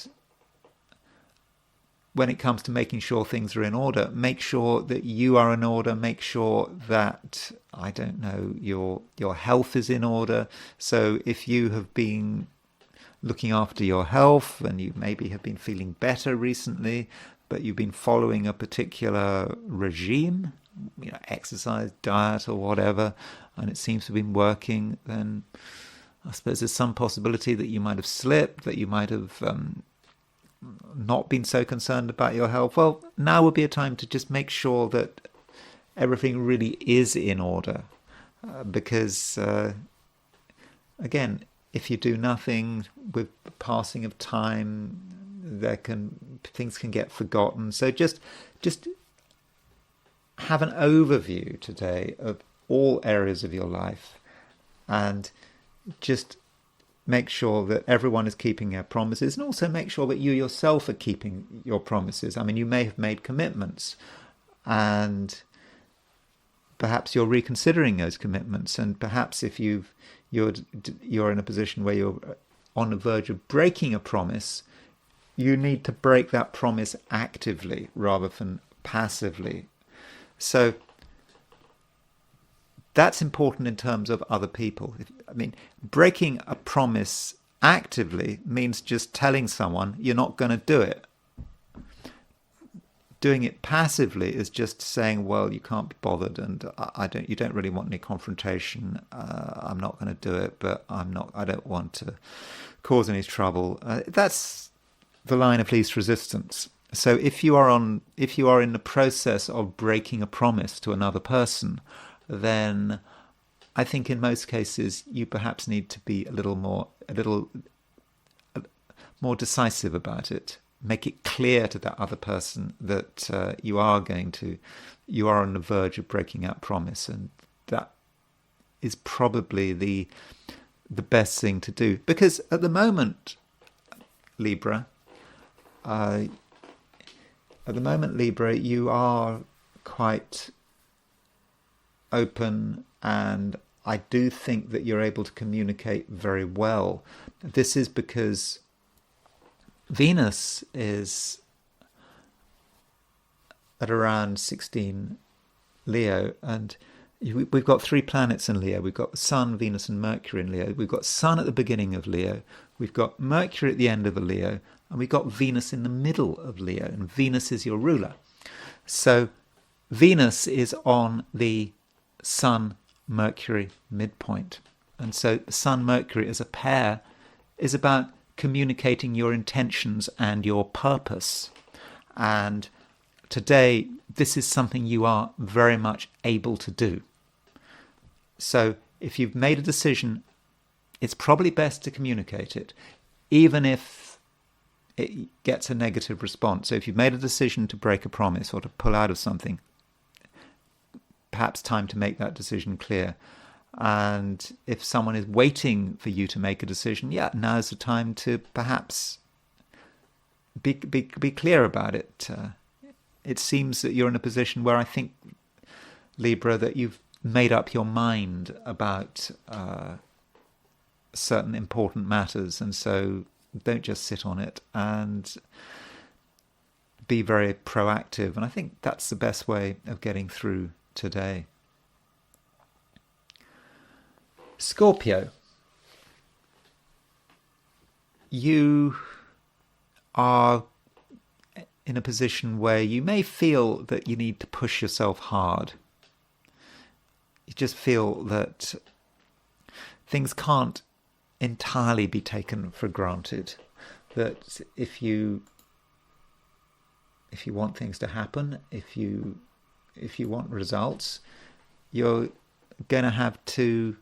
when it comes to making sure things are in order, make sure that you are in order, make sure that, I don't know, your health is in order. So if you have been looking after your health and you maybe have been feeling better recently, but you've been following a particular regime, exercise, diet or whatever, and it seems to have been working, then I suppose there's some possibility that you might have slipped, that you might have not been so concerned about your health. Well, now would be a time to just make sure that everything really is in order, because again, if you do nothing with the passing of time, things can get forgotten. So just have an overview today of all areas of your life, and just make sure that everyone is keeping their promises, and also make sure that you yourself are keeping your promises. I mean, you may have made commitments, and perhaps you're reconsidering those commitments, and perhaps if you're in a position where you're on the verge of breaking a promise, you need to break that promise actively rather than passively. So that's important in terms of other people. I mean, breaking a promise actively means just telling someone you're not going to do it. Doing it passively is just saying, well, you can't be bothered, and you don't really want any confrontation. I'm not going to do it, but I don't want to cause any trouble. That's the line of least resistance. So if you are in the process of breaking a promise to another person, then I think in most cases you perhaps need to be a little more decisive about it. Make it clear to that other person that you are on the verge of breaking that promise, and that is probably the best thing to do. Because at the moment, Libra, you are quite open, and I do think that you're able to communicate very well. This is because Venus is at around 16 Leo, and we've got 3 planets in Leo. We've got Sun, Venus and Mercury in Leo. We've got Sun at the beginning of Leo. We've got Mercury at the end of the Leo. And we've got Venus in the middle of Leo. And Venus is your ruler. So Venus is on the Sun-Mercury midpoint. And so Sun-Mercury as a pair is about communicating your intentions and your purpose. And today, this is something you are very much able to do. So if you've made a decision, it's probably best to communicate it, even if it gets a negative response. So if you've made a decision to break a promise or to pull out of something, perhaps time to make that decision clear. And if someone is waiting for you to make a decision, now's the time to perhaps be clear about it. It seems that you're in a position where I think, Libra, that you've made up your mind about certain important matters, and so don't just sit on it, and be very proactive. And I think that's the best way of getting through today. Scorpio, you are in a position where you may feel that you need to push yourself hard. You just feel that things can't entirely be taken for granted. That if you want things to happen, if you want results, you're going to have to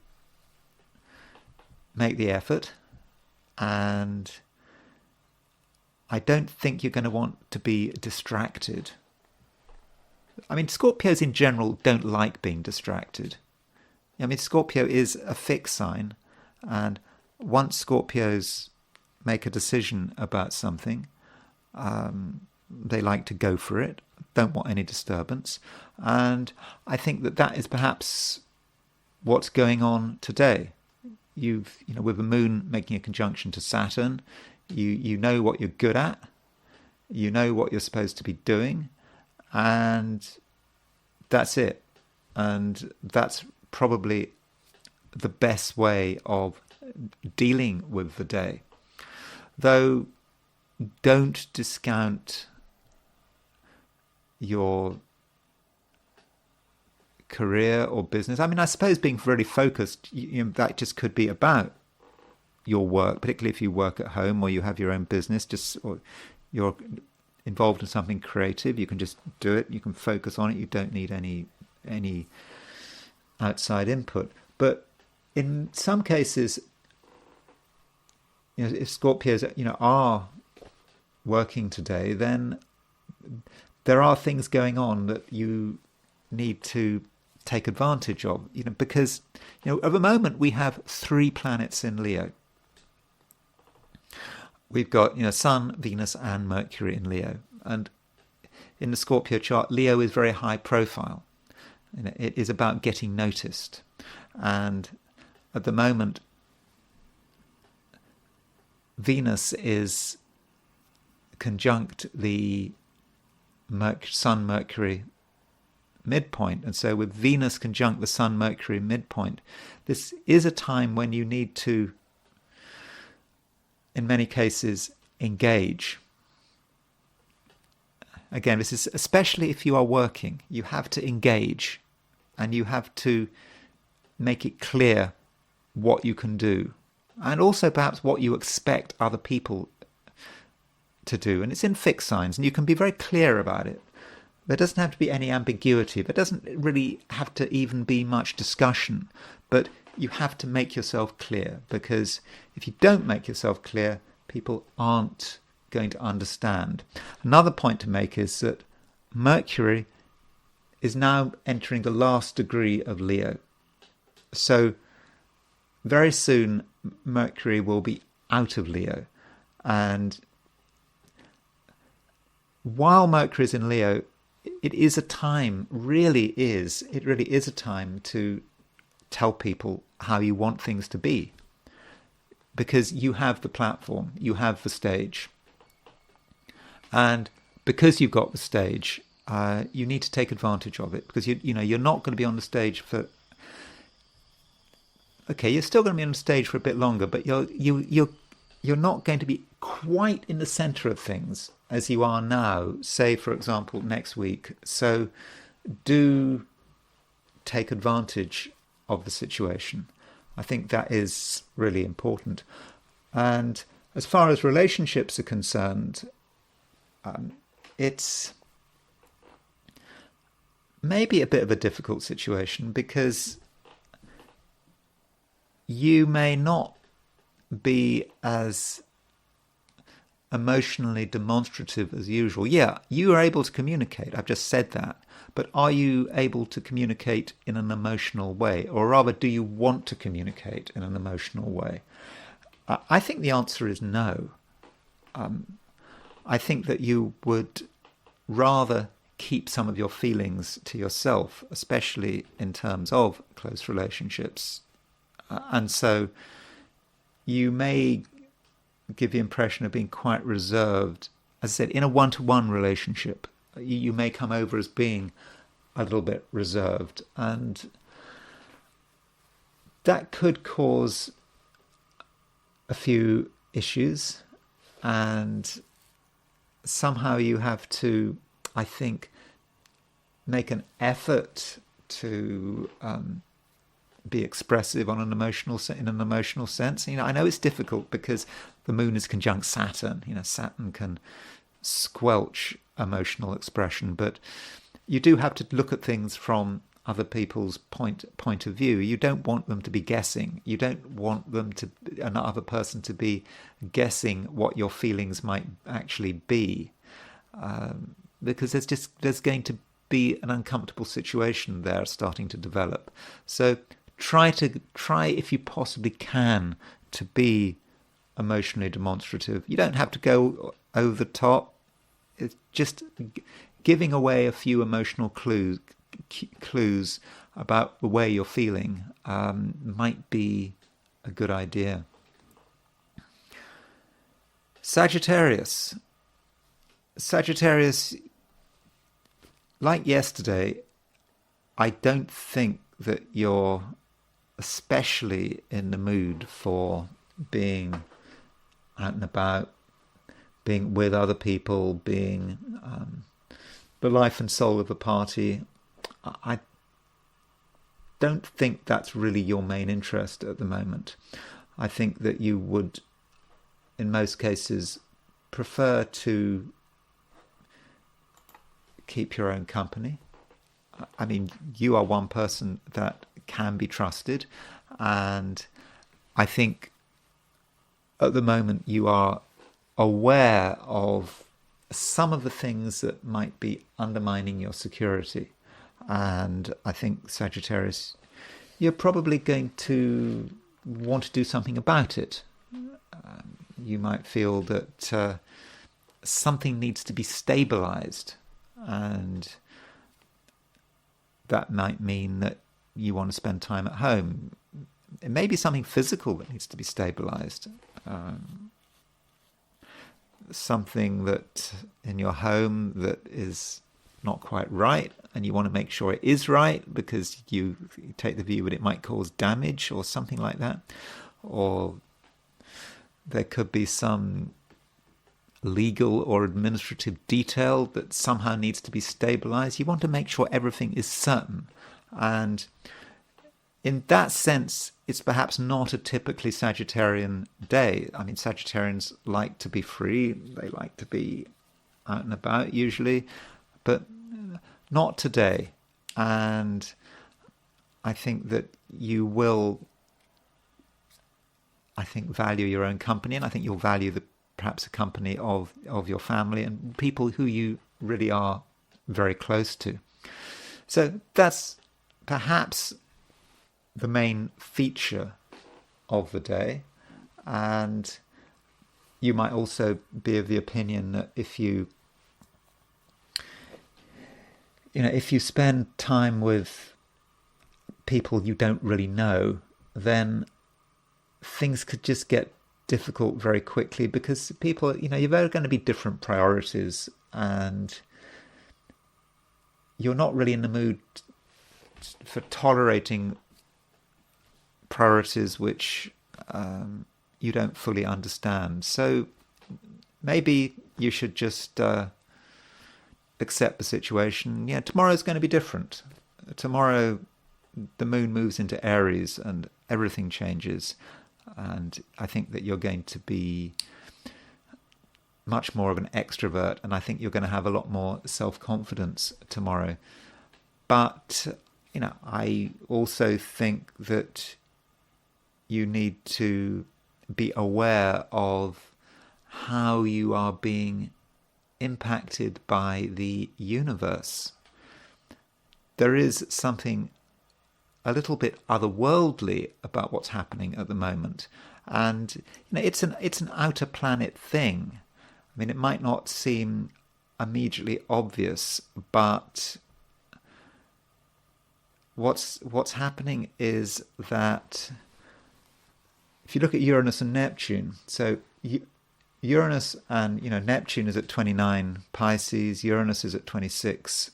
make the effort, and I don't think you're going to want to be distracted. I mean, Scorpios in general don't like being distracted. I mean, Scorpio is a fixed sign, and once Scorpios make a decision about something, they like to go for it, don't want any disturbance. And I think that is perhaps what's going on today. With the moon making a conjunction to Saturn, you know what you're good at, you know what you're supposed to be doing, and that's it. And that's probably the best way of dealing with the day. Though, don't discount your career or business. I mean, I suppose being really focused, that just could be about your work, particularly if you work at home or you have your own business, or you're involved in something creative. You can just do it. You can focus on it. You don't need any outside input. But in some cases, if Scorpios, are working today, then there are things going on that you need to take advantage of, because, at the moment we have 3 planets in Leo. We've got, Sun, Venus, and Mercury in Leo. And in the Scorpio chart, Leo is very high profile. It is about getting noticed. And at the moment, Venus is conjunct the Sun-Mercury midpoint. And so with Venus conjunct the Sun-Mercury midpoint, this is a time when you need to, in many cases, engage. Again, this is especially if you are working. You have to engage, and you have to make it clear what you can do, and also perhaps what you expect other people to do. And it's in fixed signs, and you can be very clear about it. There doesn't have to be any ambiguity. There doesn't really have to even be much discussion. But you have to make yourself clear, because if you don't make yourself clear, people aren't going to understand. Another point to make is that Mercury is now entering the last degree of Leo. So very soon Mercury will be out of Leo. And while Mercury is in Leo, it is a time, it really is a time to tell people how you want things to be. Because you have the platform, you have the stage. And because you've got the stage, you need to take advantage of it, because you're not going to be on the stage for. Okay, you're still going to be on the stage for a bit longer, but you're not going to be quite in the centre of things as you are now. Say, for example, next week. So, do take advantage of the situation. I think that is really important. And as far as relationships are concerned, it's maybe a bit of a difficult situation, because you may not be as emotionally demonstrative as usual. Yeah, you are able to communicate. I've just said that. But are you able to communicate in an emotional way? Or rather, do you want to communicate in an emotional way? I think the answer is no. I think that you would rather keep some of your feelings to yourself, especially in terms of close relationships. And so you may give the impression of being quite reserved. As I said, in a one-to-one relationship, you may come over as being a little bit reserved, and that could cause a few issues, and somehow you have to, I think, make an effort to be expressive on an emotional in an emotional sense. I know it's difficult because the moon is conjunct Saturn. Saturn can squelch emotional expression, but you do have to look at things from other people's point of view. You don't want them to be guessing. You don't want them to another person to be guessing what your feelings might actually be, because there's going to be an uncomfortable situation there starting to develop. So try if you possibly can to be emotionally demonstrative. You don't have to go over the top. It's just giving away a few emotional clues about the way you're feeling might be a good idea. Sagittarius, like yesterday, I don't think that you're especially in the mood for being out and about, being with other people, being the life and soul of a party. I don't think that's really your main interest at the moment. I think that you would, in most cases, prefer to keep your own company. I mean, you are one person that can be trusted, and I think at the moment you are aware of some of the things that might be undermining your security. And I think, Sagittarius, you're probably going to want to do something about it. You might feel that something needs to be stabilized, and that might mean that you want to spend time at home. It may be something physical that needs to be stabilized. Something that in your home that is not quite right, and you want to make sure it is right because you take the view that it might cause damage or something like that. Or there could be some legal or administrative detail that somehow needs to be stabilized. You want to make sure everything is certain. And in that sense, it's perhaps not a typically Sagittarian day. I mean, Sagittarians like to be free. They like to be out and about usually, but not today. And I think that you will, value your own company, and I think you'll value perhaps the company of your family and people who you really are very close to. So that's perhaps the main feature of the day. And you might also be of the opinion that if you spend time with people you don't really know, then things could just get difficult very quickly, because people, you're very going to be different priorities, and you're not really in the mood for tolerating priorities which you don't fully understand. So maybe you should just accept the situation. Yeah, tomorrow's going to be different. Tomorrow the moon moves into Aries and everything changes. And I think that you're going to be much more of an extrovert, and I think you're going to have a lot more self-confidence tomorrow. But, I also think that you need to be aware of how you are being impacted by the universe. There is something a little bit otherworldly about what's happening at the moment, and it's an outer planet thing. I mean, it might not seem immediately obvious, but what's happening is that if you look at Uranus and Neptune, so Uranus and Neptune is at 29 Pisces, Uranus is at 26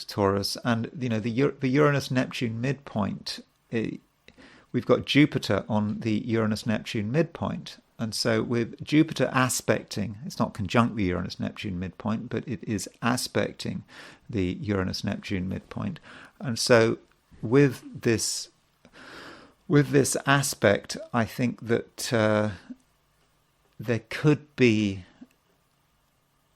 Taurus, and the Uranus-Neptune midpoint, we've got Jupiter on the Uranus-Neptune midpoint, and so with Jupiter aspecting, it's not conjunct the Uranus-Neptune midpoint, but it is aspecting the Uranus-Neptune midpoint, and so with this aspect, I think that there could be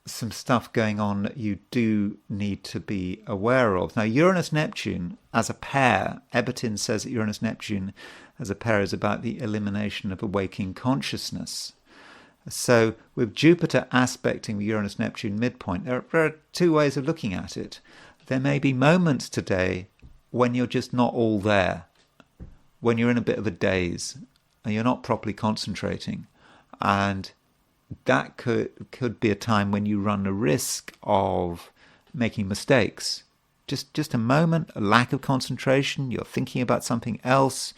some stuff going on that you do need to be aware of. Now, Uranus-Neptune as a pair, Ebertin says that Uranus-Neptune as a pair is about the elimination of a waking consciousness. So with Jupiter aspecting the Uranus-Neptune midpoint, there are two ways of looking at it. There may be moments today when you're just not all there, when you're in a bit of a daze and you're not properly concentrating, and that could be a time when you run the risk of making mistakes. Just a moment, a lack of concentration, you're thinking about something else,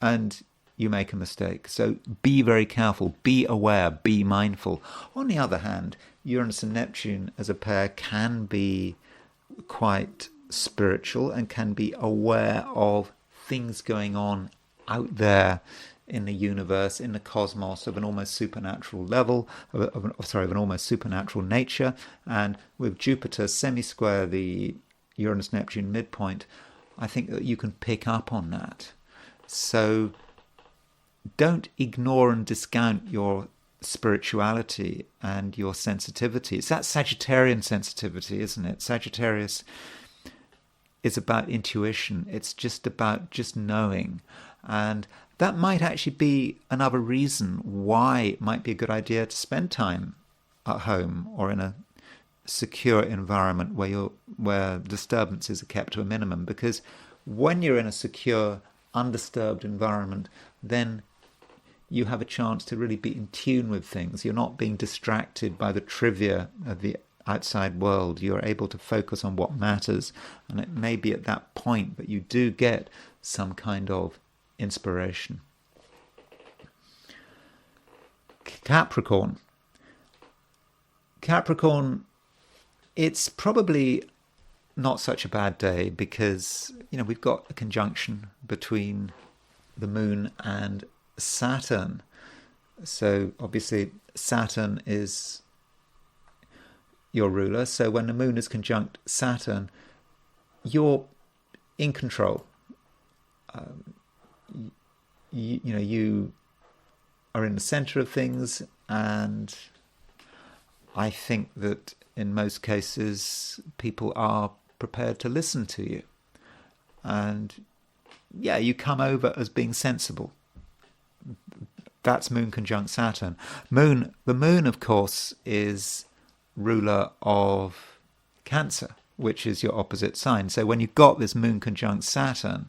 and you make a mistake. So be very careful, be aware, be mindful. On the other hand, Uranus and Neptune as a pair can be quite spiritual and can be aware of things going on out there in the universe, in the cosmos, of an almost supernatural level, of an almost supernatural nature. And with Jupiter semi-square the Uranus-Neptune midpoint, I think that you can pick up on that. So don't ignore and discount your spirituality and your sensitivity. It's that Sagittarian sensitivity, isn't it? Sagittarius is about intuition. It's just about just knowing. And that might actually be another reason why it might be a good idea to spend time at home or in a secure environment where disturbances are kept to a minimum. Because when you're in a secure, undisturbed environment, then you have a chance to really be in tune with things. You're not being distracted by the trivia of the outside world. You're able to focus on what matters, and it may be at that point that you do get some kind of inspiration. Capricorn, it's probably not such a bad day because, we've got a conjunction between the moon and Saturn. So obviously Saturn is your ruler. So when the moon is conjunct Saturn, you're in control. You are in the center of things, and I think that in most cases people are prepared to listen to you, and you come over as being sensible. That's moon conjunct Saturn. The moon, of course, is ruler of Cancer, which is your opposite sign. So when you've got this moon conjunct Saturn,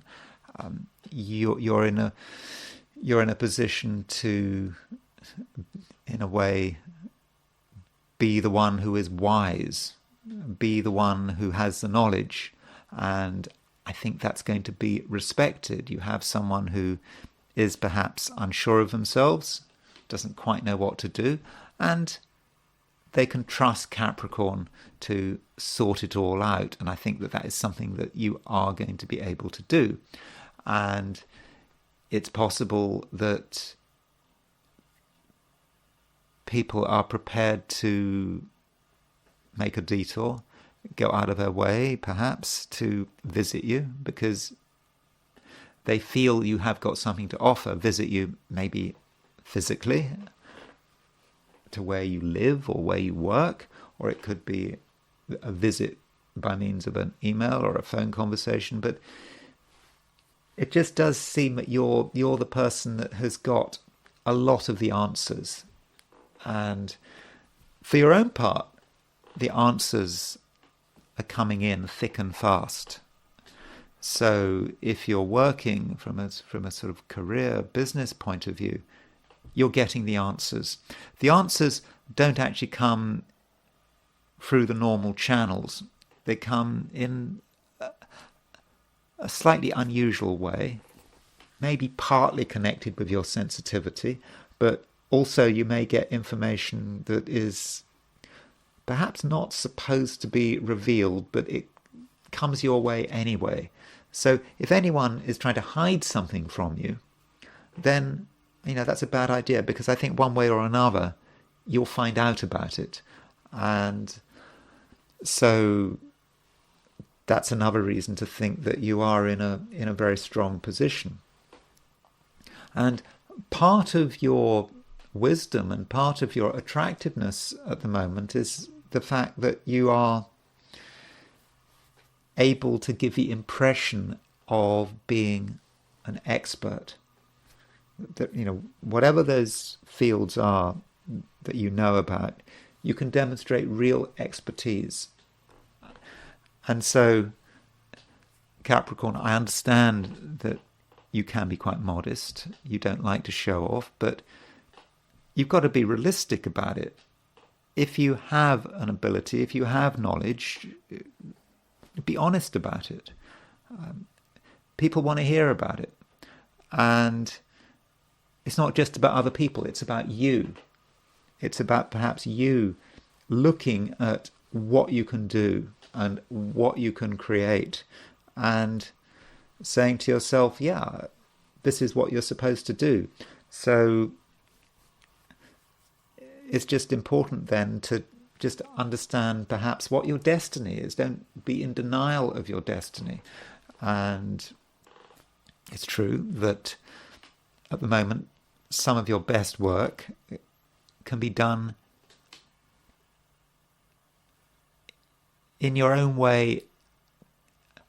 you're in a position to, in a way, be the one who is wise, be the one who has the knowledge, and I think that's going to be respected. You have someone who is perhaps unsure of themselves, doesn't quite know what to do, and they can trust Capricorn to sort it all out. And I think that is something that you are going to be able to do. And it's possible that people are prepared to make a detour, go out of their way perhaps to visit you because they feel you have got something to offer, visit you maybe physically to where you live or where you work, or it could be a visit by means of an email or a phone conversation. But it just does seem that you're the person that has got a lot of the answers. And for your own part, the answers are coming in thick and fast. So if you're working from a sort of career business point of view, you're getting the answers. The answers don't actually come through the normal channels. They come in a slightly unusual way, maybe partly connected with your sensitivity, but also you may get information that is perhaps not supposed to be revealed, but it comes your way anyway. So if anyone is trying to hide something from you, then that's a bad idea, because I think one way or another you'll find out about it. And so that's another reason to think that you are in a very strong position. And part of your wisdom and part of your attractiveness at the moment is the fact that you are able to give the impression of being an expert. That, whatever those fields are that you know about, you can demonstrate real expertise. And so, Capricorn, I understand that you can be quite modest. You don't like to show off, but you've got to be realistic about it. If you have an ability, if you have knowledge, be honest about it. People want to hear about it. And it's not just about other people, it's about you. It's about perhaps you looking at what you can do and what you can create and saying to yourself, yeah, this is what you're supposed to do. So it's just important then to just understand perhaps what your destiny is. Don't be in denial of your destiny. And it's true that at the moment, some of your best work can be done in your own way,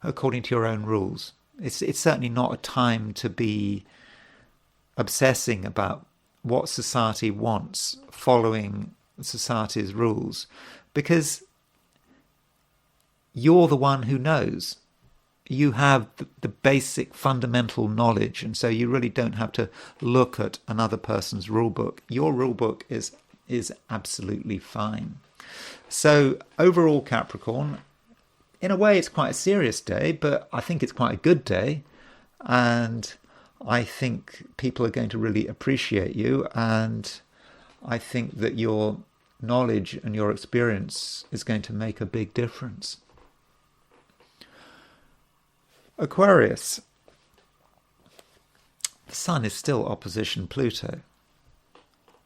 according to your own rules. It's certainly not a time to be obsessing about what society wants, following society's rules, because you're the one who knows. You have the basic fundamental knowledge, and so you really don't have to look at another person's rule book. Your rule book is absolutely fine. So overall, Capricorn, in a way it's quite a serious day, but I think it's quite a good day, and I think people are going to really appreciate you, and I think that your knowledge and your experience is going to make a big difference. Aquarius. The Sun is still opposition Pluto,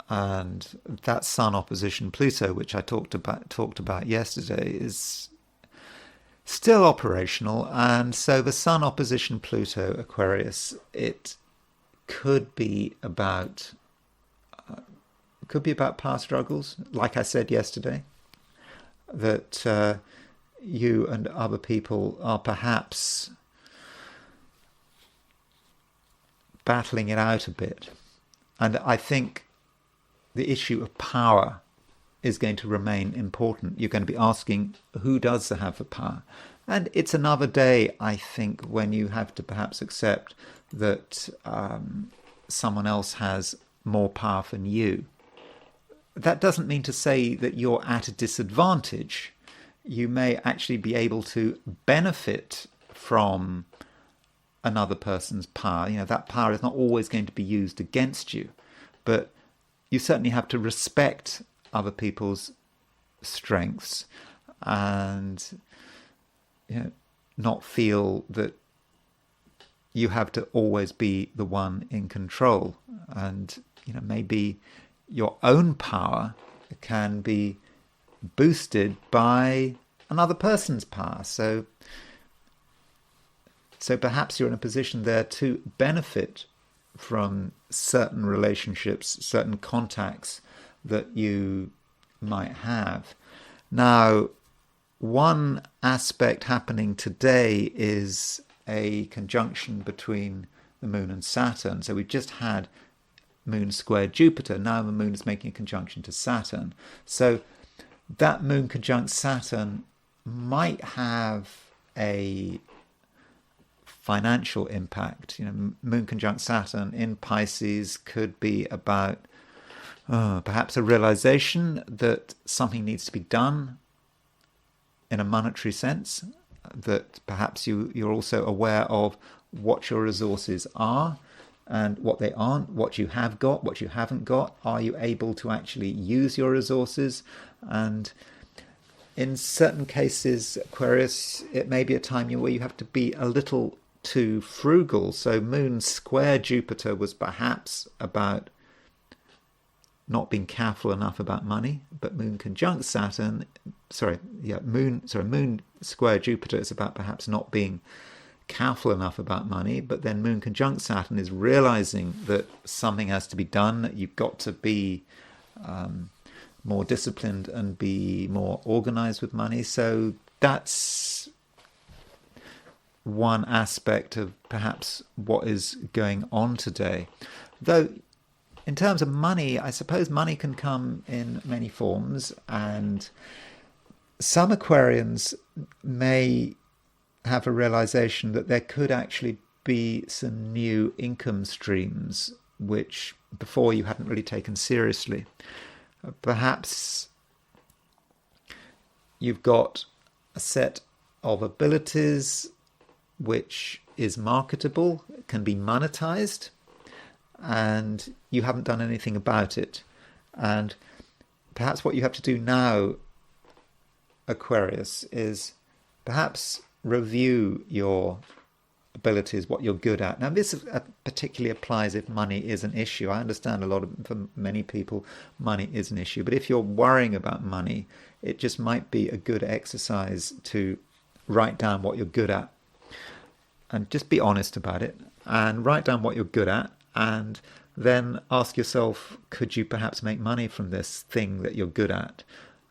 and that Sun opposition Pluto, which I talked about yesterday, is still operational. And so the Sun opposition Pluto, Aquarius, it could be about power struggles, like I said yesterday, that you and other people are perhaps battling it out a bit. And I think the issue of power is going to remain important. You're going to be asking, who does have the power? And it's another day, I think, when you have to perhaps accept that someone else has more power than you. That doesn't mean to say that you're at a disadvantage. You may actually be able to benefit from another person's power. You know, that power is not always going to be used against you, but you certainly have to respect other people's strengths and, you know, not feel that you have to always be the one in control. And, you know, maybe your own power can be boosted by another person's power. So perhaps you're in a position there to benefit from certain relationships, certain contacts that you might have. Now, one aspect happening today is a conjunction between the Moon and Saturn. So we've just had Moon square Jupiter. Now the Moon is making a conjunction to Saturn. So that Moon conjunct Saturn might have a financial impact. You know, Moon conjunct Saturn in Pisces could be about perhaps a realization that something needs to be done in a monetary sense, that perhaps you're also aware of what your resources are and what they aren't, what you have got, what you haven't got. Are you able to actually use your resources? And in certain cases, Aquarius, it may be a time where you have to be a little too frugal. So Moon square Jupiter was perhaps about not being careful enough about money, but Moon conjunct Saturn, Moon square Jupiter is about perhaps not being careful enough about money, but then Moon conjunct Saturn is realizing that something has to be done, that you've got to be more disciplined and be more organized with money. So that's one aspect of perhaps what is going on today. Though in terms of money, I suppose money can come in many forms, and some Aquarians may have a realization that there could actually be some new income streams which before you hadn't really taken seriously. Perhaps you've got a set of abilities which is marketable, can be monetized, and you haven't done anything about it. And perhaps what you have to do now, Aquarius, is perhaps review your abilities, what you're good at. Now, this particularly applies if money is an issue. I understand for many people, money is an issue. But if you're worrying about money, it just might be a good exercise to write down what you're good at. And just be honest about it and write down what you're good at, and then ask yourself, could you perhaps make money from this thing that you're good at?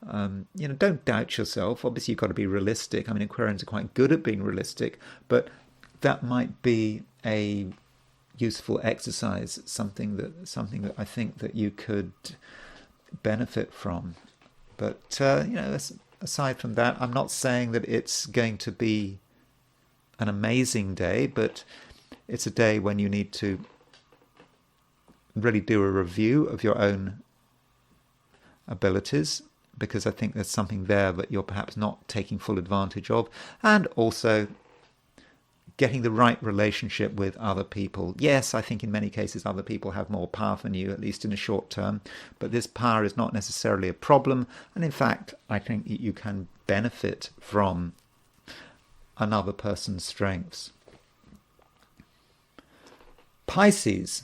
Don't doubt yourself. Obviously, you've got to be realistic. I mean, Aquarians are quite good at being realistic, but that might be a useful exercise, something that I think that you could benefit from. But aside from that, I'm not saying that it's going to be an amazing day, but it's a day when you need to really do a review of your own abilities, because I think there's something there that you're perhaps not taking full advantage of, and also getting the right relationship with other people. Yes, I think in many cases other people have more power than you, at least in the short term, but this power is not necessarily a problem, and in fact I think you can benefit from another person's strengths. Pisces,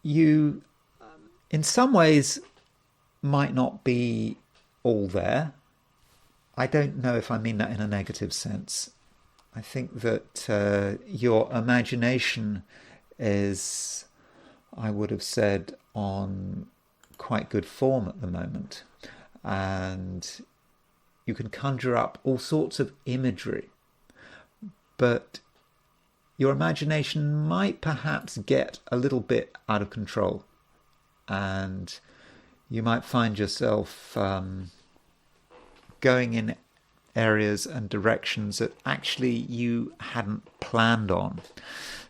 you in some ways might not be all there. I don't know if I mean that in a negative sense. I think that your imagination is, I would have said, on quite good form at the moment. And you can conjure up all sorts of imagery. But your imagination might perhaps get a little bit out of control. And you might find yourself going in areas and directions that actually you hadn't planned on.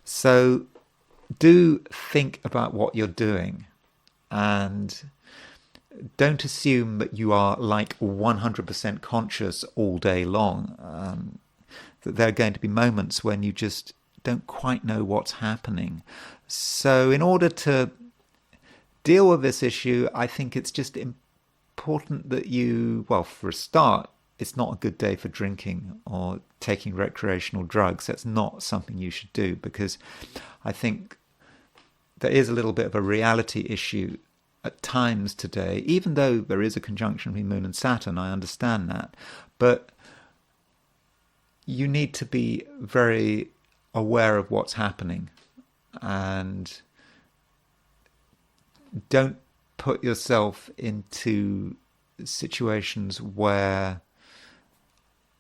So do think about what you're doing, and don't assume that you are like 100% conscious all day long. That there are going to be moments when you just don't quite know what's happening. So in order to deal with this issue, I think it's just important that you, well, for a start, it's not a good day for drinking or taking recreational drugs. That's not something you should do, because I think there is a little bit of a reality issue at times today, even though there is a conjunction between Moon and Saturn. I understand that, but you need to be very aware of what's happening, and don't put yourself into situations where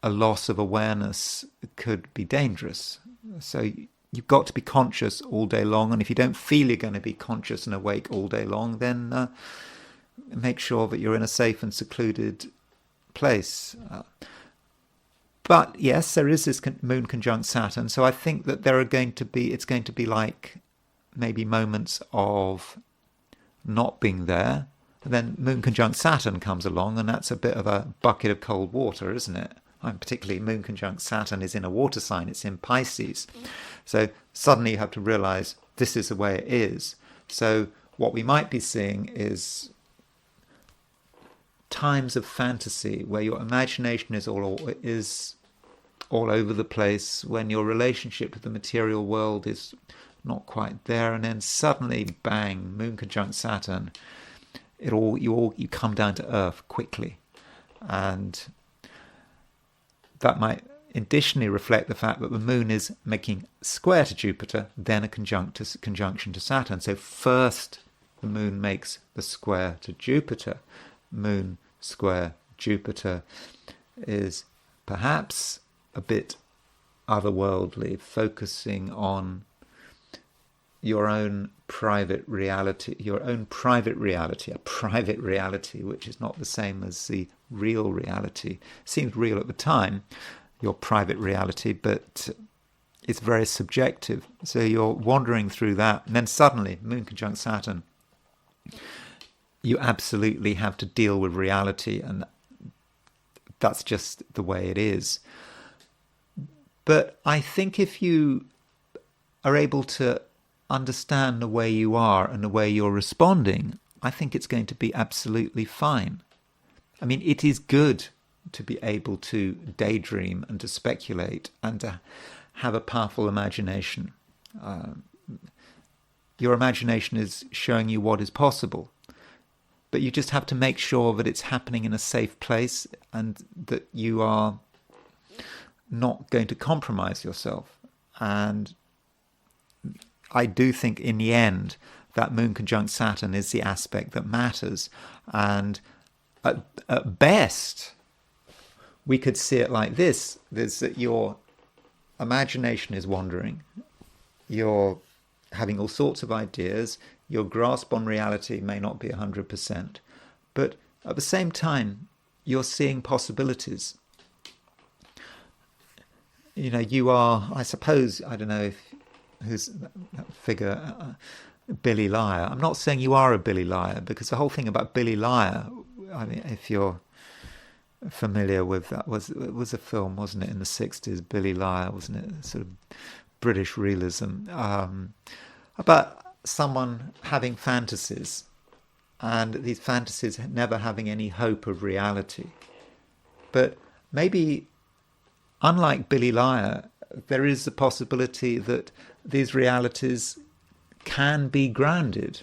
a loss of awareness could be dangerous. So you've got to be conscious all day long, and if you don't feel you're going to be conscious and awake all day long, then make sure that you're in a safe and secluded place. But yes, there is this Moon conjunct Saturn, so I think that it's going to be like maybe moments of not being there, and then Moon conjunct Saturn comes along, and that's a bit of a bucket of cold water, isn't it? And particularly Moon conjunct Saturn is in a water sign, it's in Pisces. So suddenly you have to realize this is the way it is. So what we might be seeing is times of fantasy where your imagination is all over the place, when your relationship with the material world is not quite there, and then suddenly, bang, Moon conjunct Saturn, you come down to earth quickly, and that might additionally reflect the fact that the Moon is making square to Jupiter, then a conjunction to Saturn. So first the Moon makes the square to Jupiter. Moon square Jupiter is perhaps a bit otherworldly, focusing on your own private reality, a private reality which is not the same as the real reality. Seems real at the time, your private reality, but it's very subjective. So you're wandering through that, and then suddenly, Moon conjunct Saturn, you absolutely have to deal with reality, and that's just the way it is. But I think if you are able to understand the way you are and the way you're responding, I think it's going to be absolutely fine. I mean, it is good to be able to daydream and to speculate and to have a powerful imagination. Your imagination is showing you what is possible, but you just have to make sure that it's happening in a safe place and that you are not going to compromise yourself. And I do think in the end that Moon conjunct Saturn is the aspect that matters. And at best, we could see it like this. There's that your imagination is wandering. You're having all sorts of ideas. Your grasp on reality may not be 100%. But at the same time, you're seeing possibilities. You know, you are, I suppose, I don't know if who's that figure, Billy Liar. I'm not saying you are a Billy Liar, because the whole thing about Billy Liar, I mean, if you're familiar with that, it was a film, wasn't it, in the 60s, Billy Liar, wasn't it? Sort of British realism, about someone having fantasies, and these fantasies never having any hope of reality. But maybe, unlike Billy Liar, there is a possibility that these realities can be grounded,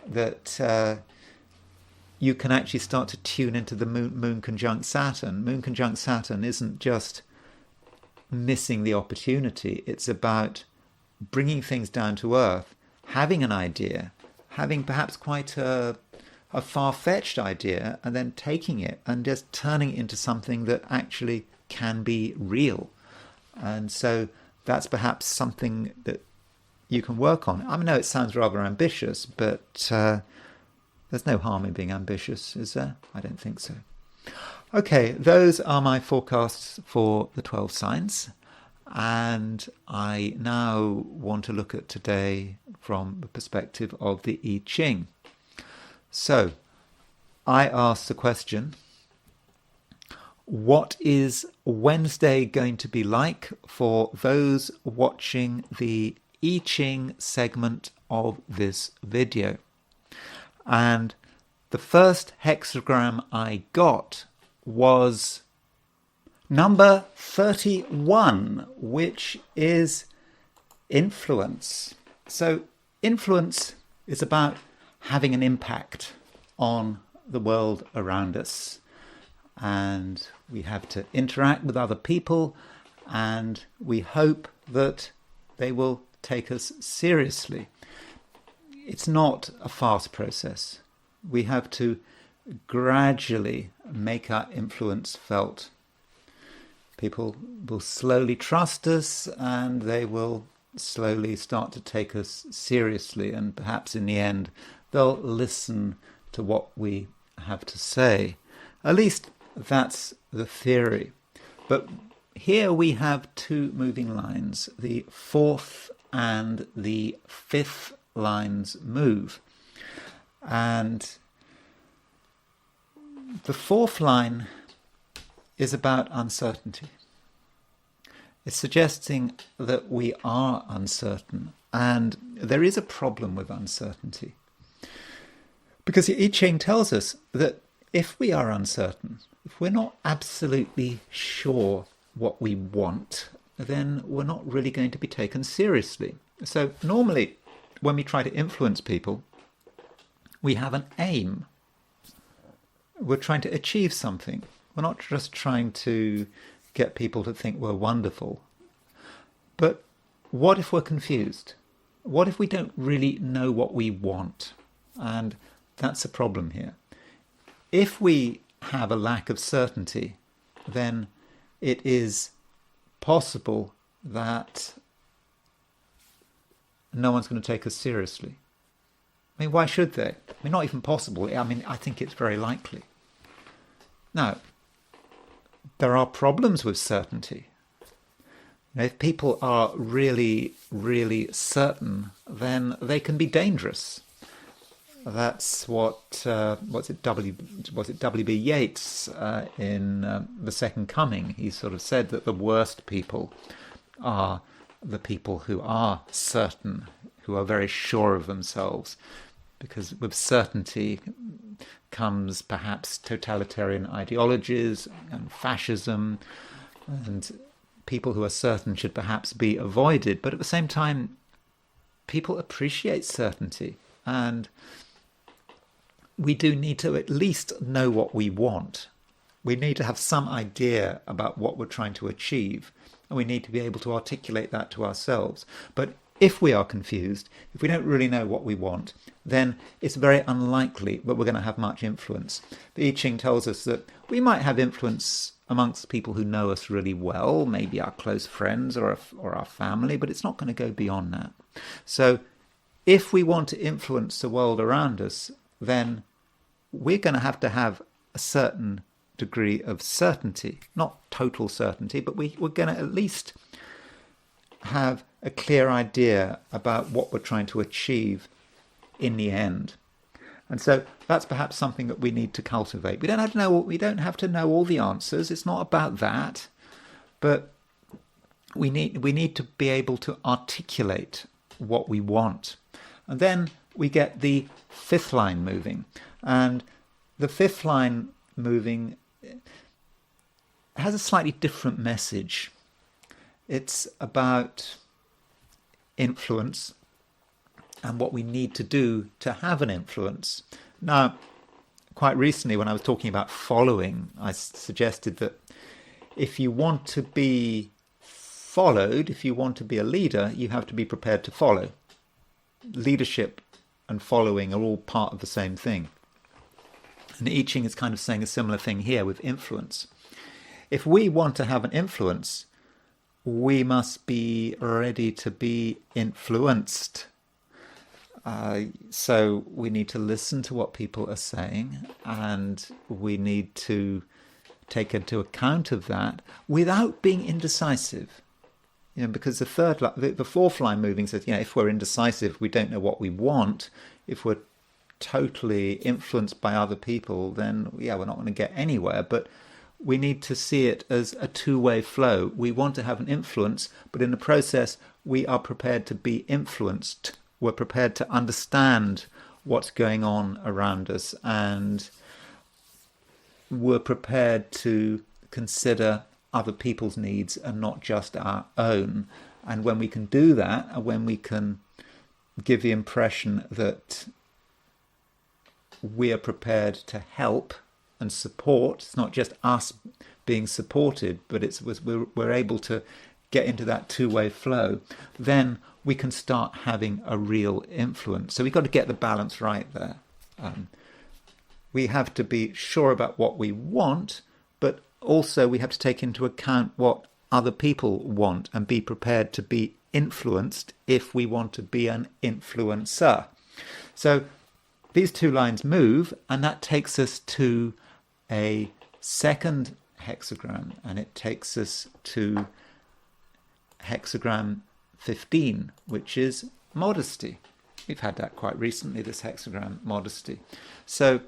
that you can actually start to tune into the moon conjunct Saturn. Moon conjunct Saturn isn't just missing the opportunity, it's about bringing things down to earth, having an idea, having perhaps quite a far-fetched idea, and then taking it and just turning it into something that actually can be real. And so that's perhaps something that you can work on. I know it sounds rather ambitious, but there's no harm in being ambitious, is there? I don't think so. Okay, those are my forecasts for the 12 signs. And I now want to look at today from the perspective of the I Ching. So, I asked the question, what is Wednesday going to be like for those watching the I Ching segment of this video? And the first hexagram I got was number 31, which is influence. So influence is about having an impact on the world around us. And we have to interact with other people, and we hope that they will take us seriously. It's not a fast process. We have to gradually make our influence felt. People will slowly trust us, and they will slowly start to take us seriously, and perhaps in the end they'll listen to what we have to say. At least that's the theory. But here we have two moving lines. The fourth and the fifth lines move. And the fourth line is about uncertainty. It's suggesting that we are uncertain, and there is a problem with uncertainty. Because the I Ching tells us that if we are uncertain, if we're not absolutely sure what we want, then we're not really going to be taken seriously. So normally, when we try to influence people, we have an aim. We're trying to achieve something. We're not just trying to get people to think we're wonderful. But what if we're confused? What if we don't really know what we want? And that's a problem here. If we have a lack of certainty, then it is possible that no one's going to take us seriously. I mean, why should they? I mean, not even possible. I mean, I think it's very likely. Now, there are problems with certainty. You know, if people are really, really certain, then they can be dangerous. That's what W.B. Yeats in The Second Coming. He sort of said that the worst people are the people who are certain, who are very sure of themselves, because with certainty comes perhaps totalitarian ideologies and fascism, and people who are certain should perhaps be avoided. But at the same time, people appreciate certainty, and we do need to at least know what we want. We need to have some idea about what we're trying to achieve, and we need to be able to articulate that to ourselves. But if we are confused, if we don't really know what we want, then it's very unlikely that we're going to have much influence. The I Ching tells us that we might have influence amongst people who know us really well, maybe our close friends or our family, but it's not going to go beyond that. So if we want to influence the world around us, then we're going to have a certain degree of certainty, not total certainty, but we're going to at least have a clear idea about what we're trying to achieve in the end. And so that's perhaps something that we need to cultivate. We don't have to know all the answers. It's not about that, but we need to be able to articulate what we want. And then we get the fifth line moving. And the fifth line moving has a slightly different message. It's about influence and what we need to do to have an influence. Now, quite recently when I was talking about following, I suggested that if you want to be followed, if you want to be a leader, you have to be prepared to follow. Leadership and following are all part of the same thing. And I Ching is kind of saying a similar thing here with influence. If we want to have an influence, we must be ready to be influenced. So we need to listen to what people are saying, and we need to take into account of that without being indecisive. Because the fourth line moving says, if we're indecisive, we don't know what we want. If we're totally influenced by other people, then we're not going to get anywhere. But we need to see it as a two-way flow. We want to have an influence, but in the process, we are prepared to be influenced. We're prepared to understand what's going on around us, and we're prepared to consider other people's needs and not just our own. And when we can do that, and when we can give the impression that we are prepared to help and support, it's not just us being supported, but we're able to get into that two-way flow, then we can start having a real influence. So we've got to get the balance right there. We have to be sure about what we want, but also we have to take into account what other people want and be prepared to be influenced if we want to be an influencer. So these two lines move, and that takes us to a second hexagram, and it takes us to hexagram 15, which is modesty. We've had that quite recently, this hexagram, modesty. So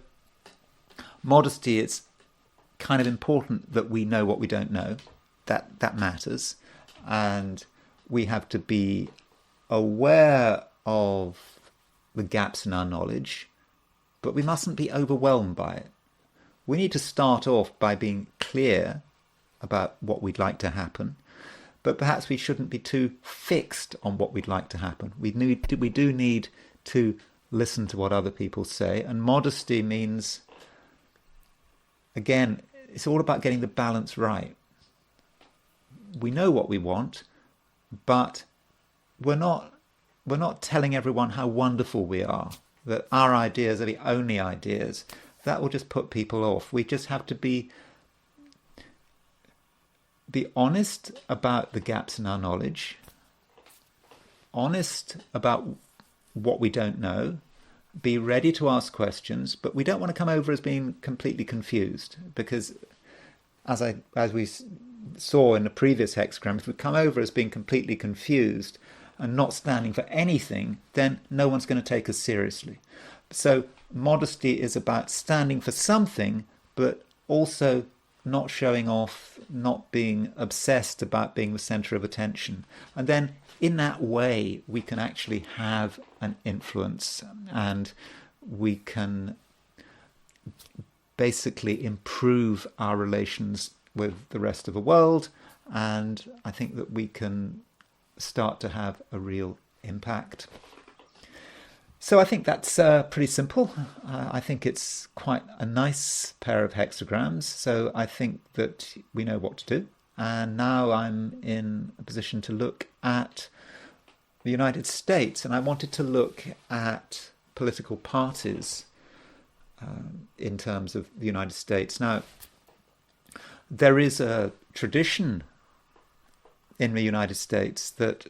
modesty, it's kind of important that we know what we don't know. That matters. And we have to be aware of the gaps in our knowledge, but we mustn't be overwhelmed by it. We need to start off by being clear about what we'd like to happen, but perhaps we shouldn't be too fixed on what we'd like to happen. We do need to listen to what other people say, and modesty means, again, it's all about getting the balance right. We know what we want, but we're not telling everyone how wonderful we are, that our ideas are the only ideas. That will just put people off. We just have to be honest about the gaps in our knowledge, honest about what we don't know, be ready to ask questions, but we don't want to come over as being completely confused, because as we saw in the previous hexagram, if we come over as being completely confused and not standing for anything, then no one's going to take us seriously. So modesty is about standing for something, but also not showing off, not being obsessed about being the center of attention. And then in that way, we can actually have an influence, and we can basically improve our relations with the rest of the world. And I think that we can start to have a real impact. So I think that's pretty simple. I think it's quite a nice pair of hexagrams. So I think that we know what to do. And now I'm in a position to look at the United States. And I wanted to look at political parties in terms of the United States. Now, there is a tradition in the United States that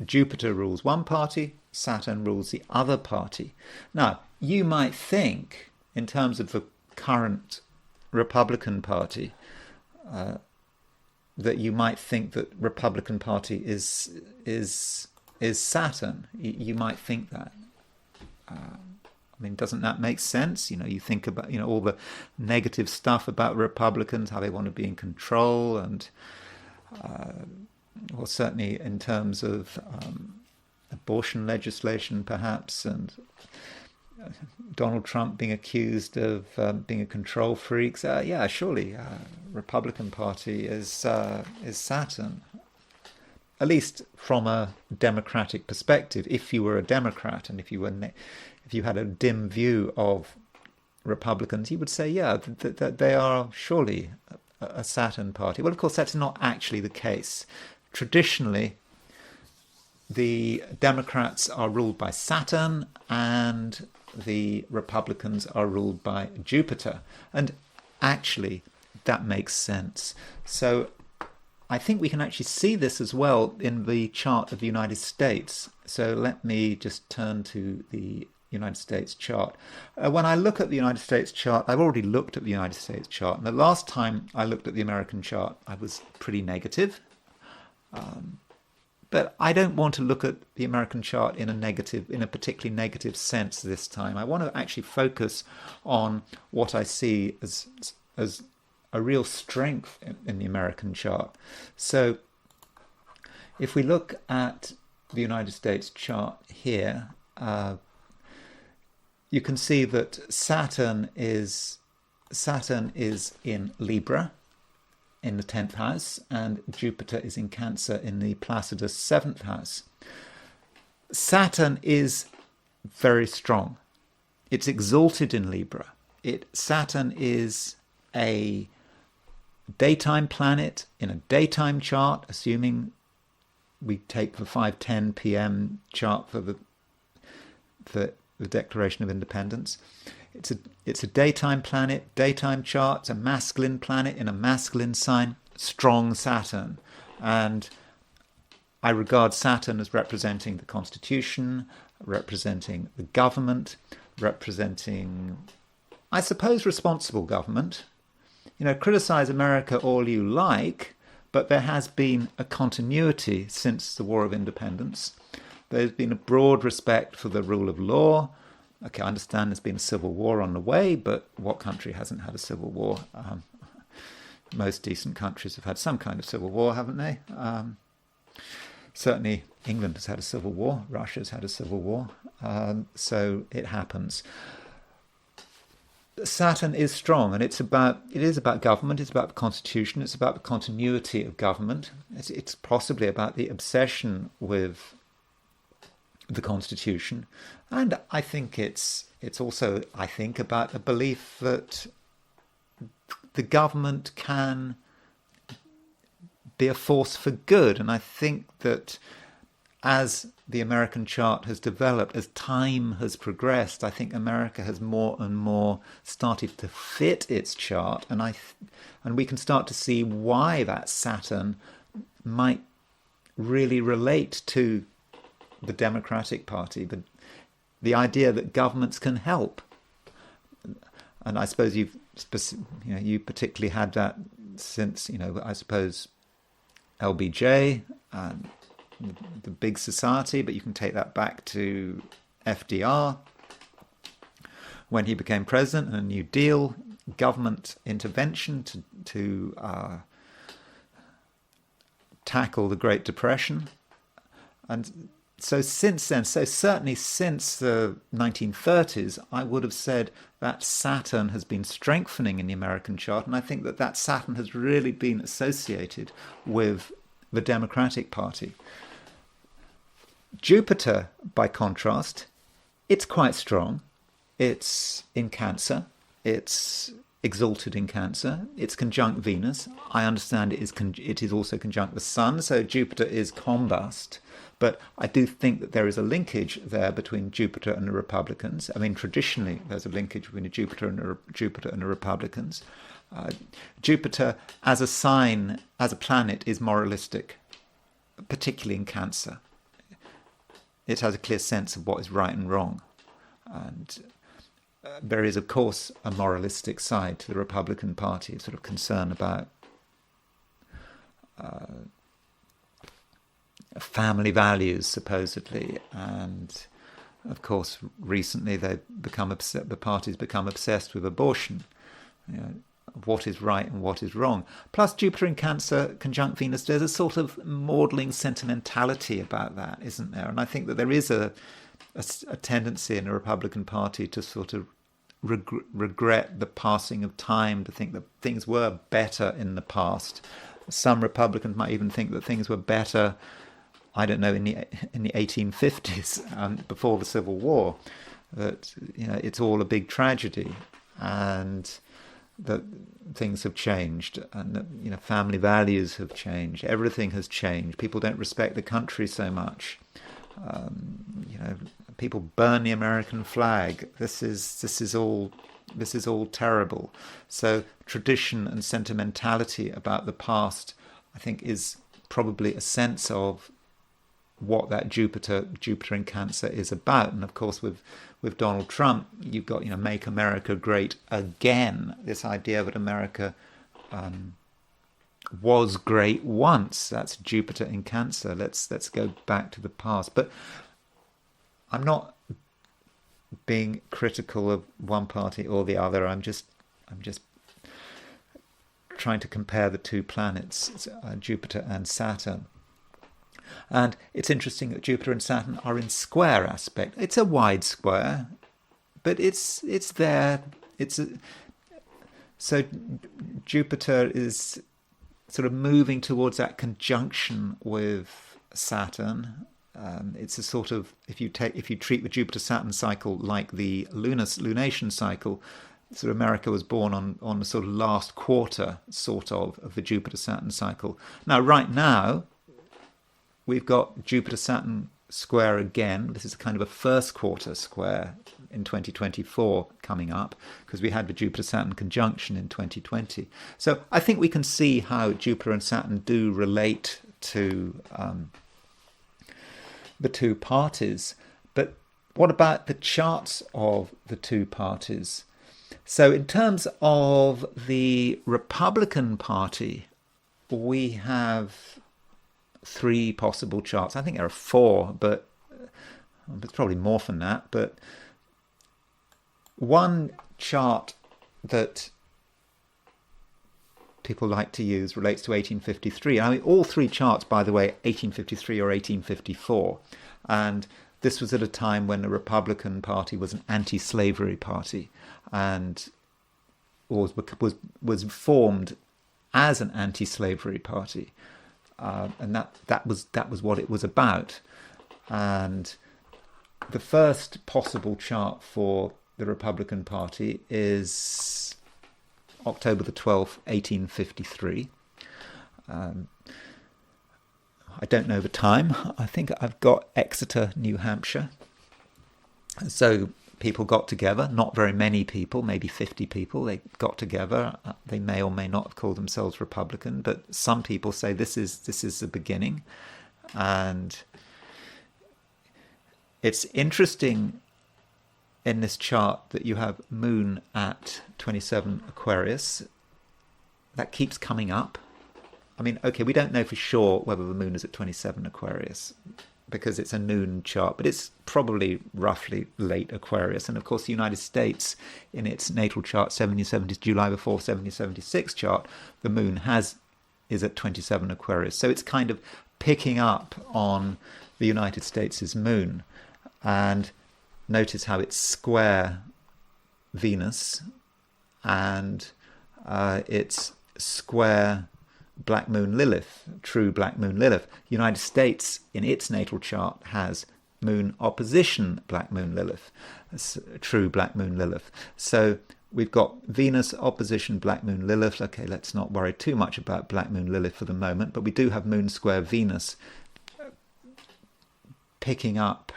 Jupiter rules one party, Saturn rules the other party. Now, you might think, in terms of the current Republican Party, that you might think that Republican Party is Saturn. You might think that. I mean, doesn't that make sense? You think about, all the negative stuff about Republicans, how they want to be in control, and well, certainly in terms of abortion legislation, perhaps, and Donald Trump being accused of being a control freak. Yeah, surely Republican Party is Saturn, at least from a democratic perspective. If you were a Democrat and if you had a dim view of Republicans, you would say, yeah, that they are surely a Saturn party. Well, of course, that's not actually the case. Traditionally, the Democrats are ruled by Saturn and the Republicans are ruled by Jupiter. And actually, that makes sense. So I think we can actually see this as well in the chart of the United States. So let me just turn to the United States chart. When I look at the United States chart, I've already looked at the United States chart. And the last time I looked at the American chart, I was pretty negative. But I don't want to look at the American chart in a particularly negative sense this time. I want to actually focus on what I see as a real strength in the American chart. So if we look at the United States chart here, you can see that Saturn is in Libra in the 10th house, and Jupiter is in Cancer in the Placidus 7th house. Saturn is very strong. It's exalted in Libra. Saturn is a daytime planet in a daytime chart, assuming we take the 5:10 p.m. chart for the Declaration of Independence. It's a daytime planet, daytime chart. It's a masculine planet in a masculine sign, strong Saturn. And I regard Saturn as representing the Constitution, representing the government, representing, I suppose, responsible government. Criticize America all you like, but there has been a continuity since the War of Independence. There's been a broad respect for the rule of law. Okay, I understand there's been a civil war on the way, but what country hasn't had a civil war? Most decent countries have had some kind of civil war, haven't they? Certainly England has had a civil war. Russia's had a civil war. So it happens. Saturn is strong, and it is about government. It's about the constitution. It's about the continuity of government. It's possibly about the obsession with the Constitution, and I think it's also, I think, about a belief that the government can be a force for good. And I think that as the American chart has developed, as time has progressed, I think America has more and more started to fit its chart, and we can start to see why that Saturn might really relate to the Democratic Party, the idea that governments can help. And I suppose you particularly had that since, I suppose LBJ and the big society, but you can take that back to FDR when he became president, and a New Deal, government intervention to tackle the Great Depression. And so since then, certainly since the 1930s, I would have said that Saturn has been strengthening in the American chart, and I think that Saturn has really been associated with the Democratic Party. Jupiter, by contrast, it's quite strong. It's in Cancer. It's exalted in Cancer. It's conjunct Venus. I understand it is also conjunct the Sun, so Jupiter is combust. But I do think that there is a linkage there between Jupiter and the Republicans. I mean, traditionally, there's a linkage between Jupiter and the Republicans. Jupiter as a sign, as a planet, is moralistic, particularly in Cancer. It has a clear sense of what is right and wrong. And there is, of course, a moralistic side to the Republican Party, a sort of concern about family values, supposedly. And, of course, recently the party's become obsessed with abortion. You know, what is right and what is wrong. Plus, Jupiter in Cancer conjunct Venus, there's a sort of maudling sentimentality about that, isn't there? And I think that there is a tendency in the Republican Party to sort of regret the passing of time, to think that things were better in the past. Some Republicans might even think that things were better, I don't know, in the 1850s, before the Civil War. That, you know, it's all a big tragedy, and that things have changed, and that, you know, family values have changed. Everything has changed. People don't respect the country so much. You know, people burn the American flag. This is all terrible. So tradition and sentimentality about the past, I think, is probably a sense of what that Jupiter in Cancer is about. And of course, with Donald Trump, you've got, you know, make America great again. This idea that America was great once. That's Jupiter in Cancer. Let's go back to the past. But I'm not being critical of one party or the other. I'm just trying to compare the two planets, Jupiter and Saturn. And it's interesting that Jupiter and Saturn are in square aspect. It's a wide square, but it's there. So Jupiter is sort of moving towards that conjunction with Saturn. It's a sort of, if you treat the Jupiter-Saturn cycle like the lunation cycle, sort of America was born on the sort of last quarter, sort of the Jupiter-Saturn cycle. Now, right now, we've got Jupiter-Saturn square again. This is kind of a first quarter square in 2024 coming up, because we had the Jupiter-Saturn conjunction in 2020. So I think we can see how Jupiter and Saturn do relate to the two parties. But what about the charts of the two parties? So in terms of the Republican Party, we have three possible charts. I think there are four, but it's probably more than that. But one chart that people like to use relates to 1853. I mean, all three charts, by the way, 1853 or 1854. And this was at a time when the Republican Party was an anti-slavery party and was formed as an anti-slavery party. And that was what it was about. And the first possible chart for the Republican Party is October the 12th, 1853. I don't know the time. I think I've got Exeter, New Hampshire. So people got together, not very many people, maybe 50 people. They got together. They may or may not have called themselves Republican, but some people say this is the beginning. And it's interesting in this chart that you have Moon at 27 Aquarius. That keeps coming up. I mean, okay, we don't know for sure whether the Moon is at 27 Aquarius because it's a noon chart, but it's probably roughly late Aquarius. And of course, the United States, in its natal chart, 1770 July the 4th, 1776 chart, the Moon is at 27 Aquarius. So it's kind of picking up on the United States' Moon. And notice how it's square Venus and it's square Black Moon Lilith, true Black Moon Lilith. United States, in its natal chart, has Moon opposition Black Moon Lilith, true Black Moon Lilith. So we've got Venus opposition Black Moon Lilith. Okay, let's not worry too much about Black Moon Lilith for the moment, but we do have Moon square Venus picking up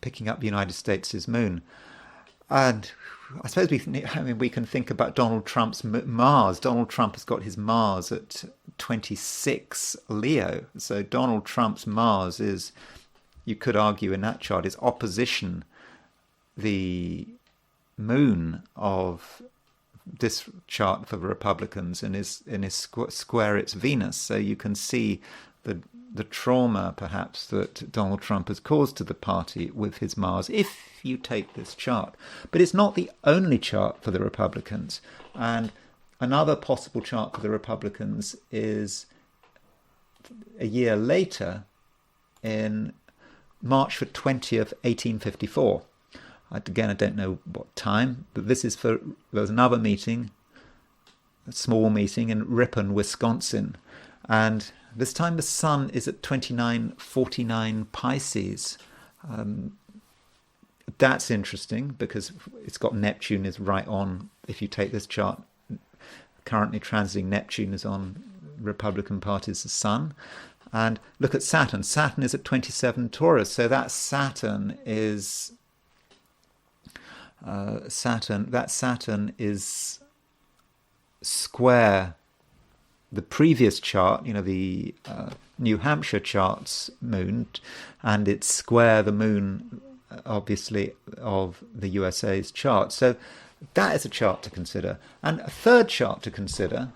picking up the United States' moon. And I suppose we can think about Donald Trump's Mars. Donald Trump has got his Mars at 26 Leo. So Donald Trump's Mars is, you could argue in that chart, is opposition the moon of this chart for the Republicans, and is square its Venus. So you can see the trauma perhaps that Donald Trump has caused to the party with his Mars, if you take this chart. But it's not the only chart for the Republicans. And another possible chart for the Republicans is a year later, in March the 20th, 1854. Again, I don't know what time, but this is there was another meeting, a small meeting in Ripon, Wisconsin. And this time the sun is at 2949 Pisces. That's interesting because it's got Neptune is right on. If you take this chart, currently transiting Neptune is on Republican Party's sun. And look at Saturn. Saturn is at 27 Taurus. So that Saturn is Saturn is square the previous chart, the New Hampshire chart's moon, and it's square the moon, obviously, of the USA's chart. So that is a chart to consider. And a third chart to consider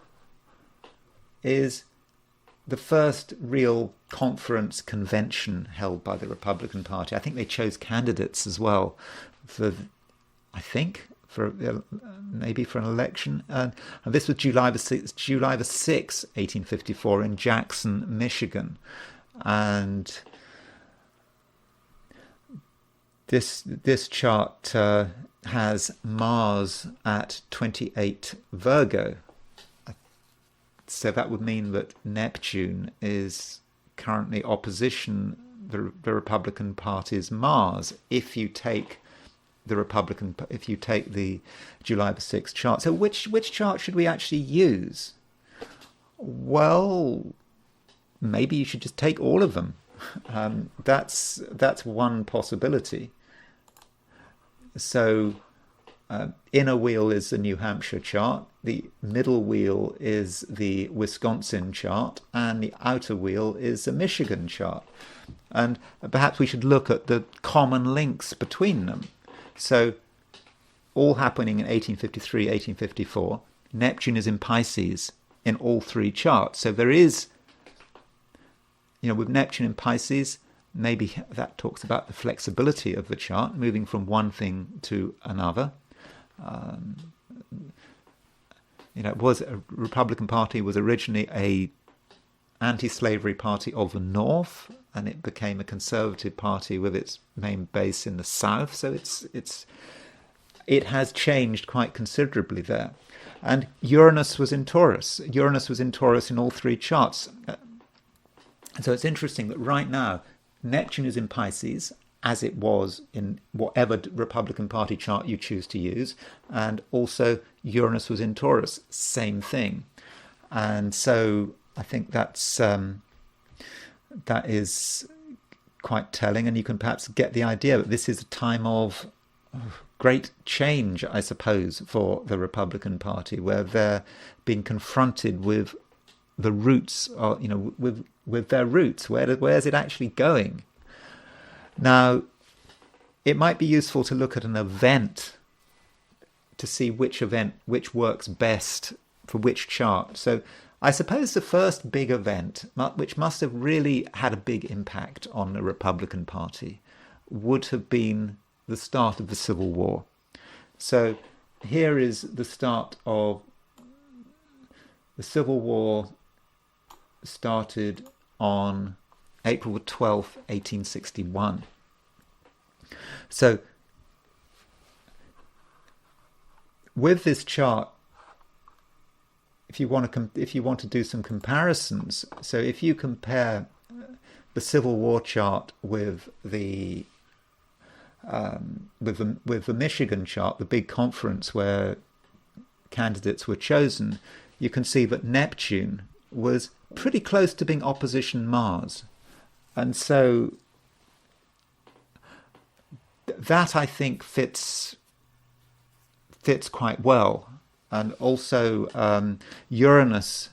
is the first real conference convention held by the Republican Party. I think they chose candidates as well for maybe for an election. And this was July the 6th, 1854 in Jackson, Michigan. And this chart has Mars at 28 Virgo. So that would mean that Neptune is currently opposition the Republican Party's Mars, if you take the July the 6th chart. So which chart should we actually use? Well, maybe you should just take all of them. That's one possibility. So inner wheel is the New Hampshire chart, the middle wheel is the Wisconsin chart, and the outer wheel is the Michigan chart. And perhaps we should look at the common links between them. So, all happening in 1853, 1854, Neptune is in Pisces in all three charts. So there is, with Neptune in Pisces, maybe that talks about the flexibility of the chart, moving from one thing to another. It was a Republican Party was originally a anti-slavery party of the North, and it became a conservative party with its main base in the South. So it has changed quite considerably there. And Uranus was in Taurus. Uranus was in Taurus in all three charts. So it's interesting that right now Neptune is in Pisces, as it was in whatever Republican Party chart you choose to use, and also Uranus was in Taurus, same thing. And so I think that is quite telling, and you can perhaps get the idea that this is a time of great change, I suppose, for the Republican Party, where they're being confronted with the roots, with their roots. Where's it actually going? Now, it might be useful to look at an event to see which works best for which chart. So I suppose the first big event, which must have really had a big impact on the Republican Party, would have been the start of the Civil War. So here is the start of the Civil War. Started on April 12th, 1861. So with this chart, if you want to do some comparisons, so if you compare the Civil War chart with the Michigan chart, the big conference where candidates were chosen, you can see that Neptune was pretty close to being opposition Mars. And so that I think fits quite well. And also Uranus.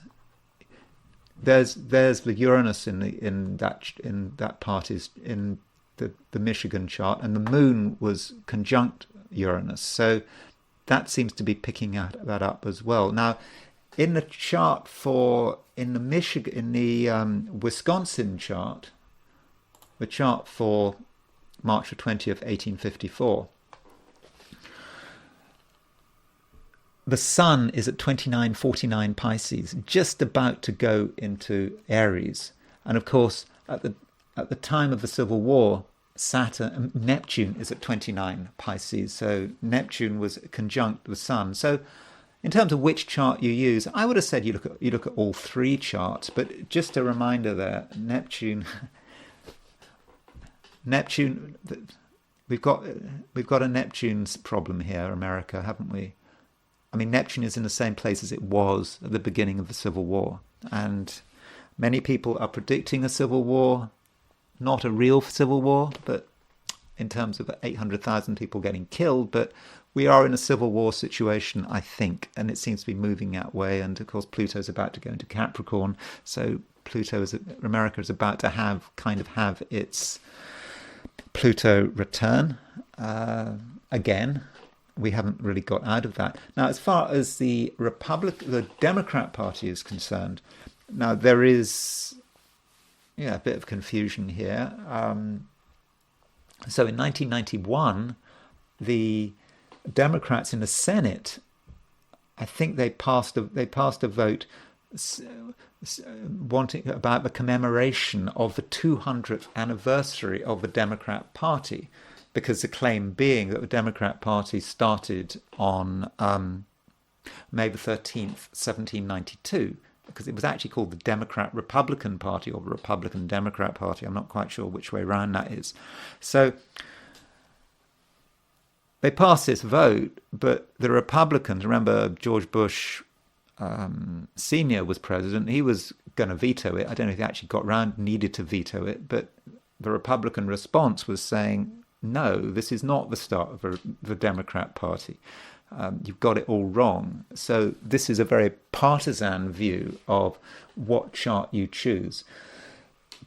There's the Uranus in that part is in the Michigan chart, and the Moon was conjunct Uranus, so that seems to be picking that up as well. Now, in the chart in the Wisconsin chart, the chart for March the 20th, 1854. The Sun is at 2949 Pisces, just about to go into Aries. And of course, at the time of the Civil War, Neptune is at 29 Pisces. So Neptune was conjunct the Sun. So in terms of which chart you use, I would have said you look at all three charts. But just a reminder there, Neptune. We've got a Neptune's problem here, America, haven't we? I mean, Neptune is in the same place as it was at the beginning of the Civil War. And many people are predicting a civil war, not a real civil war, but in terms of 800,000 people getting killed. But we are in a civil war situation, I think, and it seems to be moving that way. And of course, Pluto's about to go into Capricorn. So America is about to have its Pluto return again. We haven't really got out of that. Now, as far as the Democrat Party is concerned, now there is a bit of confusion here. So in 1991, the Democrats in the Senate, I think they passed a vote wanting about the commemoration of the 200th anniversary of the Democrat Party, because the claim being that the Democrat Party started on May the 13th, 1792, because it was actually called the Democrat-Republican Party or the Republican-Democrat Party. I'm not quite sure which way around that is. So they passed this vote, but the Republicans, remember George Bush Sr. was president, he was going to veto it. I don't know if he actually needed to veto it, but the Republican response was saying, no, this is not the start of the Democrat Party. You've got it all wrong. So this is a very partisan view of what chart you choose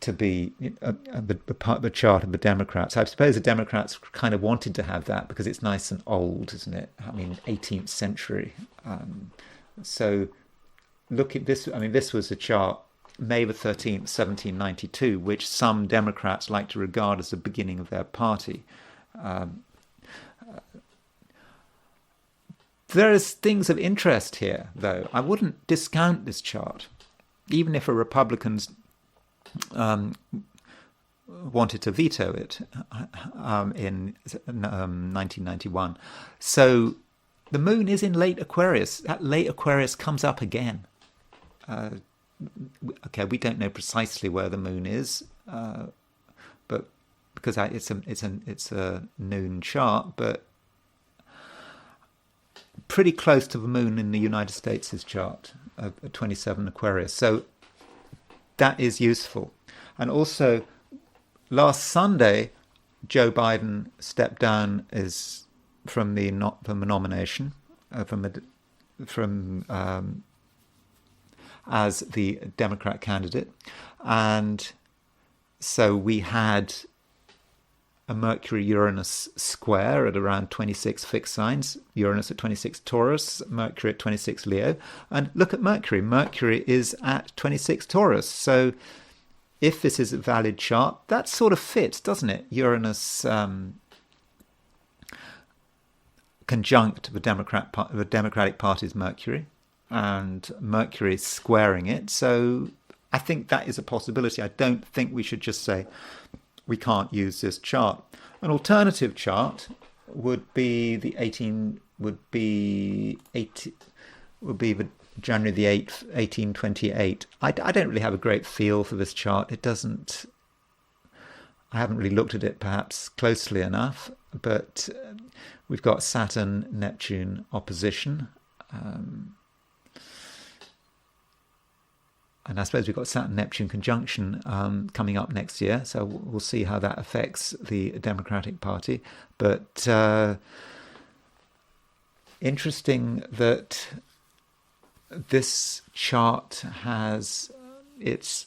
to be the chart of the Democrats. I suppose the Democrats kind of wanted to have that because it's nice and old, isn't it? I mean, 18th century. So look at this. I mean, this was a chart, May the 13th, 1792, which some Democrats like to regard as the beginning of their party. There's things of interest here, though. I wouldn't discount this chart, even if a Republicans wanted to veto it in 1991. So the moon is in late Aquarius. That late Aquarius comes up again. Okay, we don't know precisely where the moon is, but because it's a noon chart, but pretty close to the moon in the United States' chart of 27 Aquarius. So that is useful. And also, last Sunday, Joe Biden stepped down from the nomination as the Democrat candidate, and so we had a Mercury-Uranus square at around 26 fixed signs, Uranus at 26 Taurus, Mercury at 26 Leo. And look at Mercury. Mercury is at 26 Taurus. So if this is a valid chart, that sort of fits, doesn't it? Uranus conjunct the Democratic Party's Mercury, and Mercury squaring it. So I think that is a possibility. I don't think we should just say we can't use this chart. An alternative chart would be the January the 8th, 1828. I don't really have a great feel for this chart. I haven't really looked at it perhaps closely enough, but we've got Saturn-Neptune opposition. And I suppose we've got Saturn-Neptune conjunction coming up next year, so we'll see how that affects the Democratic Party. But interesting that this chart has its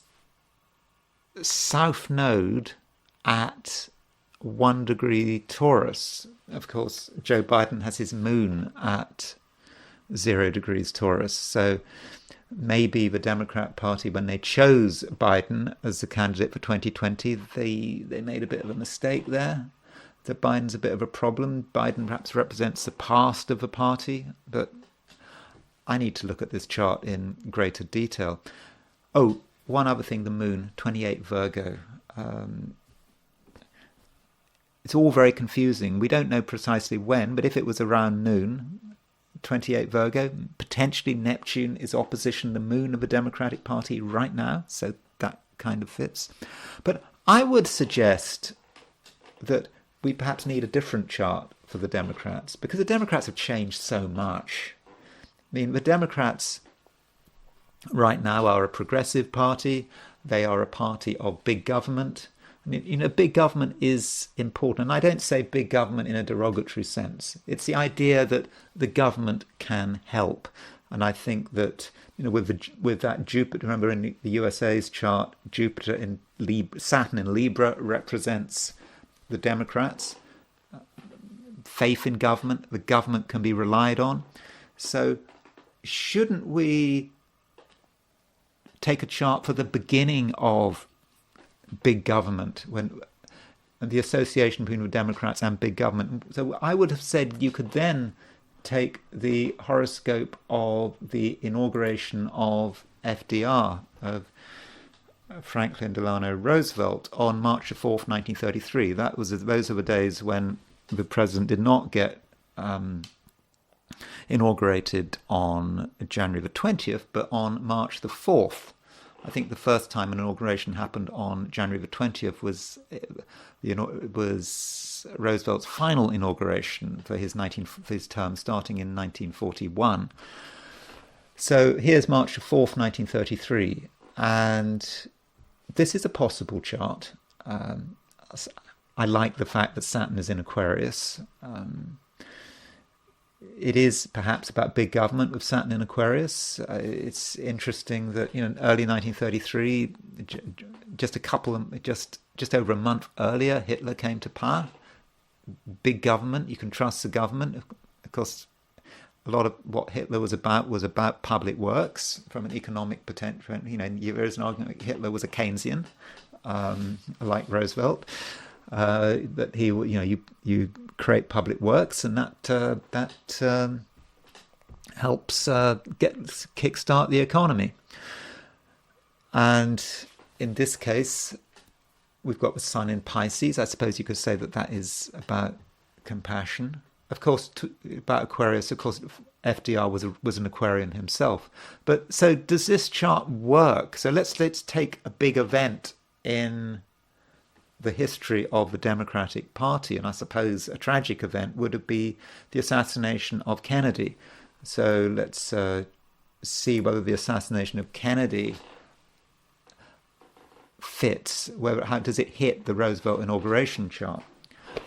south node at 1 degree Taurus. Of course, Joe Biden has his moon at 0 degrees Taurus. So maybe the Democrat Party, when they chose Biden as the candidate for 2020, they made a bit of a mistake there. That Biden's a bit of a problem. Biden perhaps represents the past of the party, but I need to look at this chart in greater detail. Oh, one other thing, the moon, 28 Virgo. It's all very confusing. We don't know precisely when, but if it was around noon, 28 Virgo, potentially Neptune is opposition the moon of the Democratic Party right now, so that kind of fits. But I would suggest that we perhaps need a different chart for the Democrats, because the Democrats have changed so much. I mean, the Democrats right now are a progressive party. They are a party of big government. I mean, you know, big government is important. And I don't say big government in a derogatory sense. It's the idea that the government can help. And I think that, you know, with that Jupiter, remember in the USA's chart, Jupiter in Libra, Saturn in Libra represents the Democrats. Faith in government, the government can be relied on. So shouldn't we take a chart for the beginning of big government, when the association between the Democrats and big government? So I would have said you could then take the horoscope of the inauguration of FDR, of Franklin Delano Roosevelt, on March the 4th, 1933. Those are the days when the president did not get inaugurated on January the 20th, but on March the 4th. I think the first time an inauguration happened on January the 20th was Roosevelt's final inauguration for his term starting in 1941. So here's March the 4th, 1933, and this is a possible chart. I like the fact that Saturn is in Aquarius. It is perhaps about big government with Saturn in Aquarius. It's interesting that, you know, in early 1933, just over a month earlier, Hitler came to power. Big government, you can trust the government. Of course, a lot of what Hitler was about public works from an economic potential. You know, there is an argument that Hitler was a Keynesian, like Roosevelt. That he, you know, you create public works, and that helps kickstart the economy. And in this case, we've got the Sun in Pisces. I suppose you could say that is about compassion. Of course, about Aquarius. Of course, FDR was an Aquarian himself. But so does this chart work? So let's take a big event in the history of the Democratic Party, and I suppose a tragic event would be the assassination of Kennedy. So let's see whether the assassination of Kennedy fits. How does it hit the Roosevelt inauguration chart?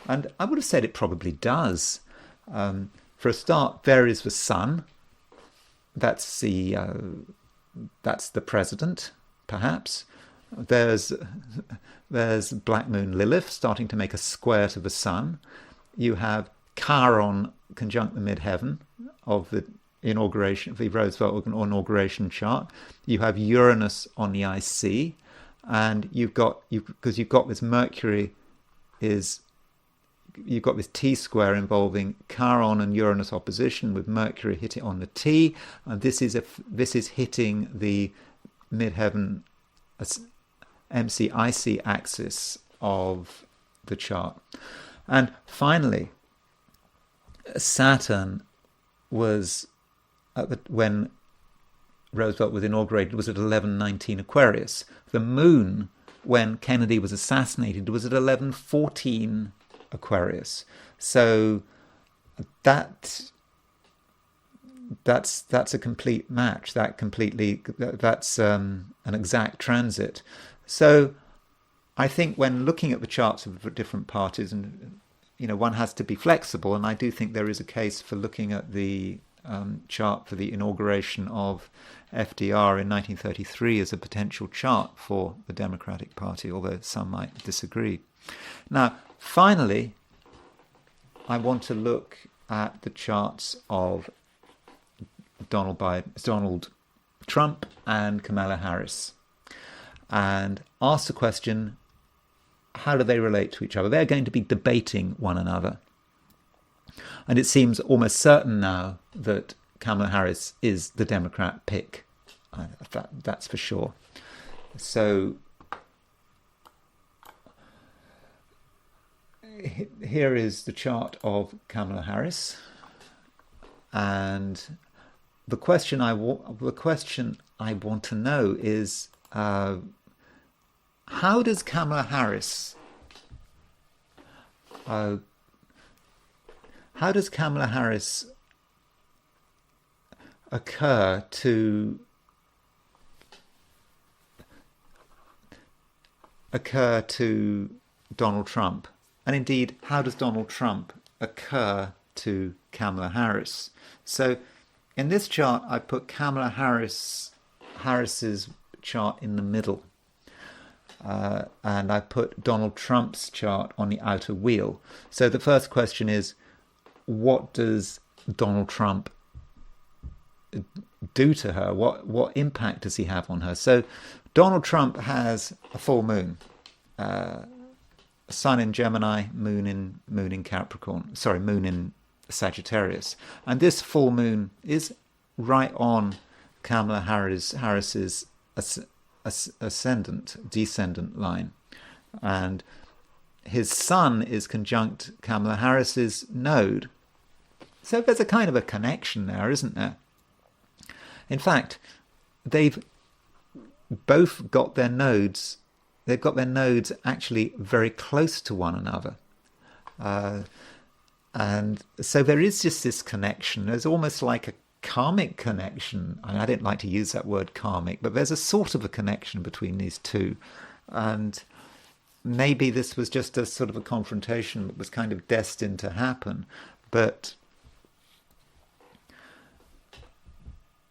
And I would have said it probably does. For a start, there is the Sun. That's the president, perhaps. There's Black Moon Lilith starting to make a square to the Sun. You have Chiron conjunct the midheaven of the inauguration, the Roosevelt inauguration chart. You have Uranus on the IC, and you've got this Mercury you've got this T square involving Chiron and Uranus opposition with Mercury hitting on the T, and this is hitting the midheaven MC-IC axis of the chart. And finally, Saturn was, when Roosevelt was inaugurated, was at 1119 Aquarius. The moon, when Kennedy was assassinated, was at 1114 Aquarius. So that that's a complete match. That's an exact transit. So I think when looking at the charts of different parties, and one has to be flexible, and I do think there is a case for looking at the chart for the inauguration of FDR in 1933 as a potential chart for the Democratic Party, although some might disagree. Now, finally, I want to look at the charts of Donald Trump and Kamala Harris and ask the question, how do they relate to each other? They're going to be debating one another. And it seems almost certain now that Kamala Harris is the Democrat pick. That's for sure. So here is the chart of Kamala Harris, and the question I want to know is how does Kamala Harris occur to Donald Trump? And indeed, how does Donald Trump occur to Kamala Harris? So in this chart, I put Kamala Harris's chart in the middle. And I put Donald Trump's chart on the outer wheel. So the first question is, what does Donald Trump do to her? What impact does he have on her? So Donald Trump has a full moon. Sun in Gemini, moon in Capricorn. Sorry, moon in Sagittarius. And this full moon is right on Kamala Harris's descendant line. And his sun is conjunct Kamala Harris's node. So there's a kind of a connection there, isn't there? In fact, they've both got their nodes. They've got their nodes actually very close to one another. And so there is just this connection. There's almost like a karmic connection. I didn't like to use that word karmic, but there's a sort of a connection between these two. And maybe this was just a sort of a confrontation that was kind of destined to happen. But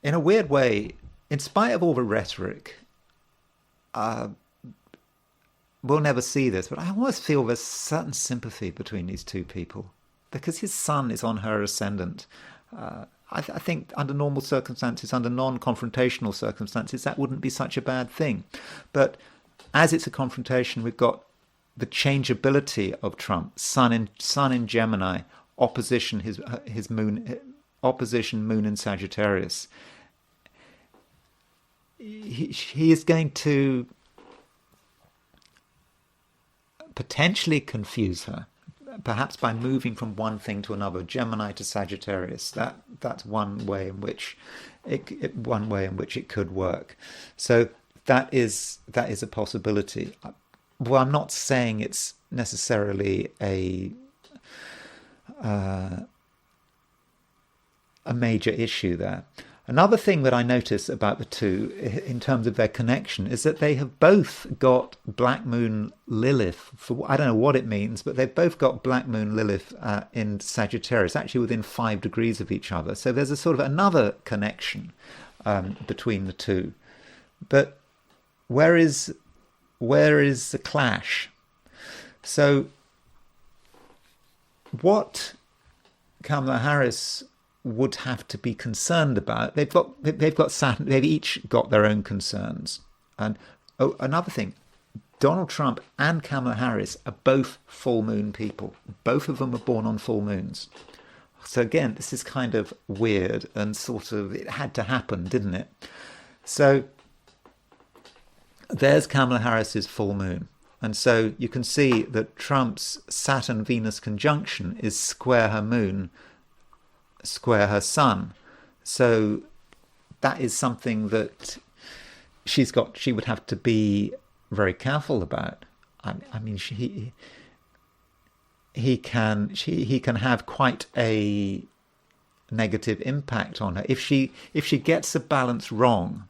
in a weird way, in spite of all the rhetoric, we'll never see this, but I almost feel there's certain sympathy between these two people because his sun is on her ascendant. I think under normal circumstances, under non-confrontational circumstances, that wouldn't be such a bad thing. But as it's a confrontation, we've got the changeability of Trump, sun in Gemini, opposition his moon, opposition moon in Sagittarius. He is going to potentially confuse her, perhaps by moving from one thing to another, Gemini to Sagittarius. That's one way in which it could work. So that is a possibility. Well, I'm not saying it's necessarily a major issue there. Another thing that I notice about the two, in terms of their connection, is that they have both got Black Moon Lilith. I don't know what it means, but they've both got Black Moon Lilith in Sagittarius, actually within 5 degrees of each other. So there's a sort of another connection between the two. But where is the clash? So what Kamala Harris would have to be concerned about, they've got Saturn, they've each got their own concerns. And another thing, Donald Trump and Kamala Harris are both full moon people. Both of them were born on full moons. So again, this is kind of weird and sort of, it had to happen, didn't it? So there's Kamala Harris's full moon. And so you can see that Trump's Saturn-Venus conjunction is square her moon, square her sun. So that is something that she would have to be very careful about. I mean, he can have quite a negative impact on her. If she gets the balance wrong,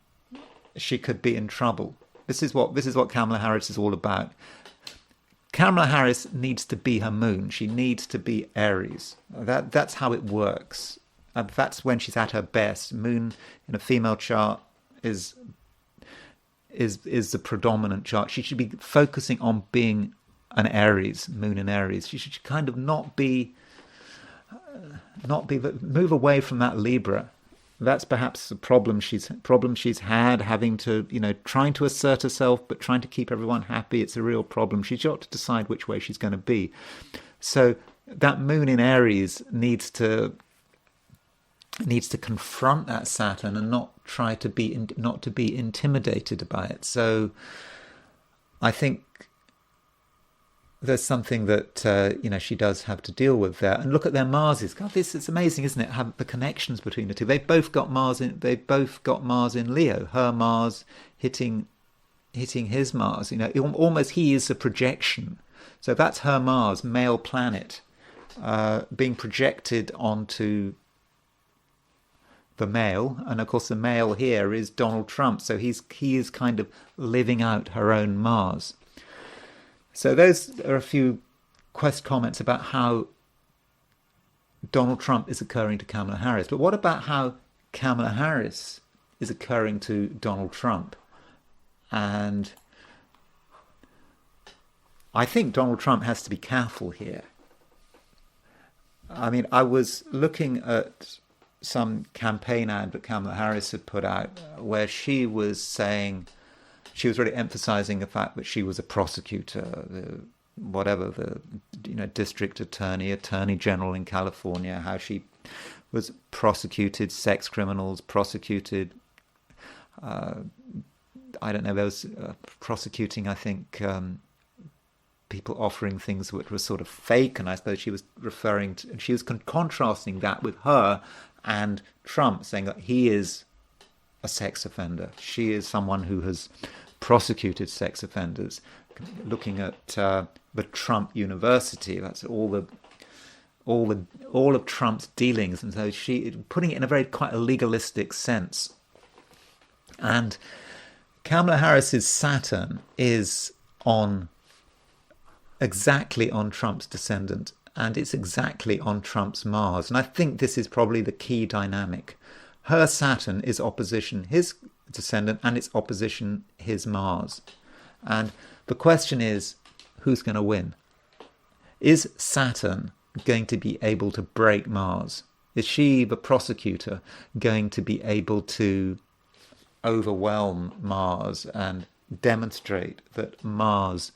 she could be in trouble. This is what Kamala Harris is all about. Kamala Harris needs to be her moon. She needs to be Aries. That's how it works. That's when she's at her best. Moon in a female chart is the predominant chart. She should be focusing on being an Aries, moon in Aries. She should kind of not be move away from that Libra. That's perhaps the problem she's had, having to, trying to assert herself, but trying to keep everyone happy. It's a real problem. She's got to decide which way she's going to be. So that moon in Aries needs to confront that Saturn and not to be intimidated by it. So I think there's something that she does have to deal with there. And look at their Marses. God, it's amazing, isn't it? How the connections between the two. They've both got Mars in Leo. Her Mars hitting his Mars. Almost he is a projection. So that's her Mars, male planet, being projected onto the male. And of course, the male here is Donald Trump. So he is kind of living out her own Mars. So those are a few comments about how Donald Trump is occurring to Kamala Harris. But what about how Kamala Harris is occurring to Donald Trump? And I think Donald Trump has to be careful here. I mean, I was looking at some campaign ad that Kamala Harris had put out where she was saying, she was really emphasizing the fact that she was a prosecutor, district attorney general in California, how she was prosecuted sex criminals, prosecuted, prosecuting, I think, people offering things which were sort of fake. And I suppose she was contrasting that with her and Trump, saying that he is a sex offender. She is someone who has prosecuted sex offenders. Looking at the Trump University, that's all of Trump's dealings, and so she putting it in a very quite a legalistic sense. And Kamala Harris's Saturn is exactly on Trump's descendant, and it's exactly on Trump's Mars. And I think this is probably the key dynamic. Her Saturn is opposition his descendant, and it's opposition his Mars. And the question is, who's going to win? Is Saturn going to be able to break Mars? Is she, the prosecutor, going to be able to overwhelm Mars and demonstrate that Mars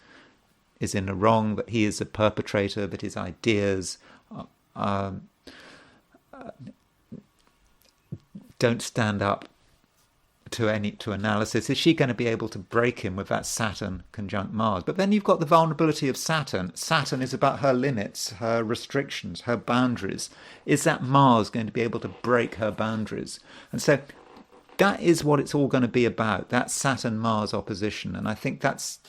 is in the wrong, that he is a perpetrator, that his ideas don't stand up to analysis? Is she going to be able to break him with that Saturn conjunct Mars? But then you've got the vulnerability of Saturn. Saturn is about her limits, her restrictions, her boundaries. Is that Mars going to be able to break her boundaries? And so that is what it's all going to be about, that Saturn-Mars opposition. And I think that's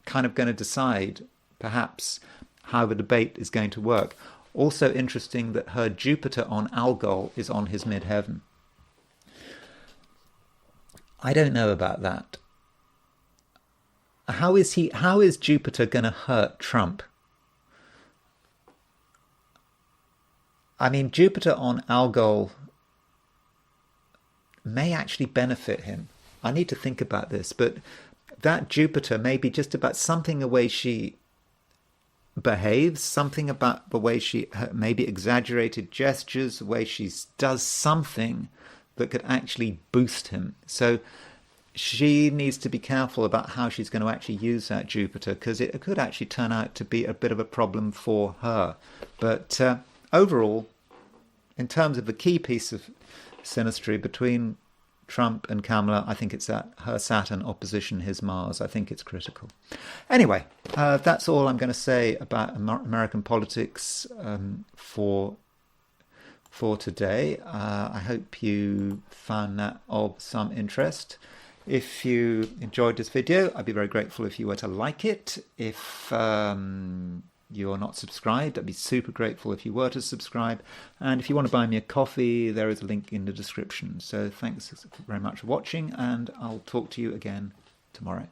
kind of going to decide, perhaps, how the debate is going to work. Also interesting that her Jupiter on Algol is on his midheaven. I don't know about that. How is Jupiter going to hurt Trump? I mean, Jupiter on Algol may actually benefit him. I need to think about this, but that Jupiter may be just about something the way she behaves, something about the way she maybe exaggerated gestures, the way she does something that could actually boost him. So she needs to be careful about how she's going to actually use that Jupiter, because it could actually turn out to be a bit of a problem for her. But overall, in terms of the key piece of synastry between Trump and Kamala, I think it's that her Saturn opposition his Mars. I think it's critical. Anyway, that's all I'm going to say about American politics for today. I hope you found that of some interest. If you enjoyed this video, I'd be very grateful if you were to like it. If you're not subscribed. I'd be super grateful if you were to subscribe. And if you want to buy me a coffee, there is a link in the description. So thanks very much for watching, and I'll talk to you again tomorrow.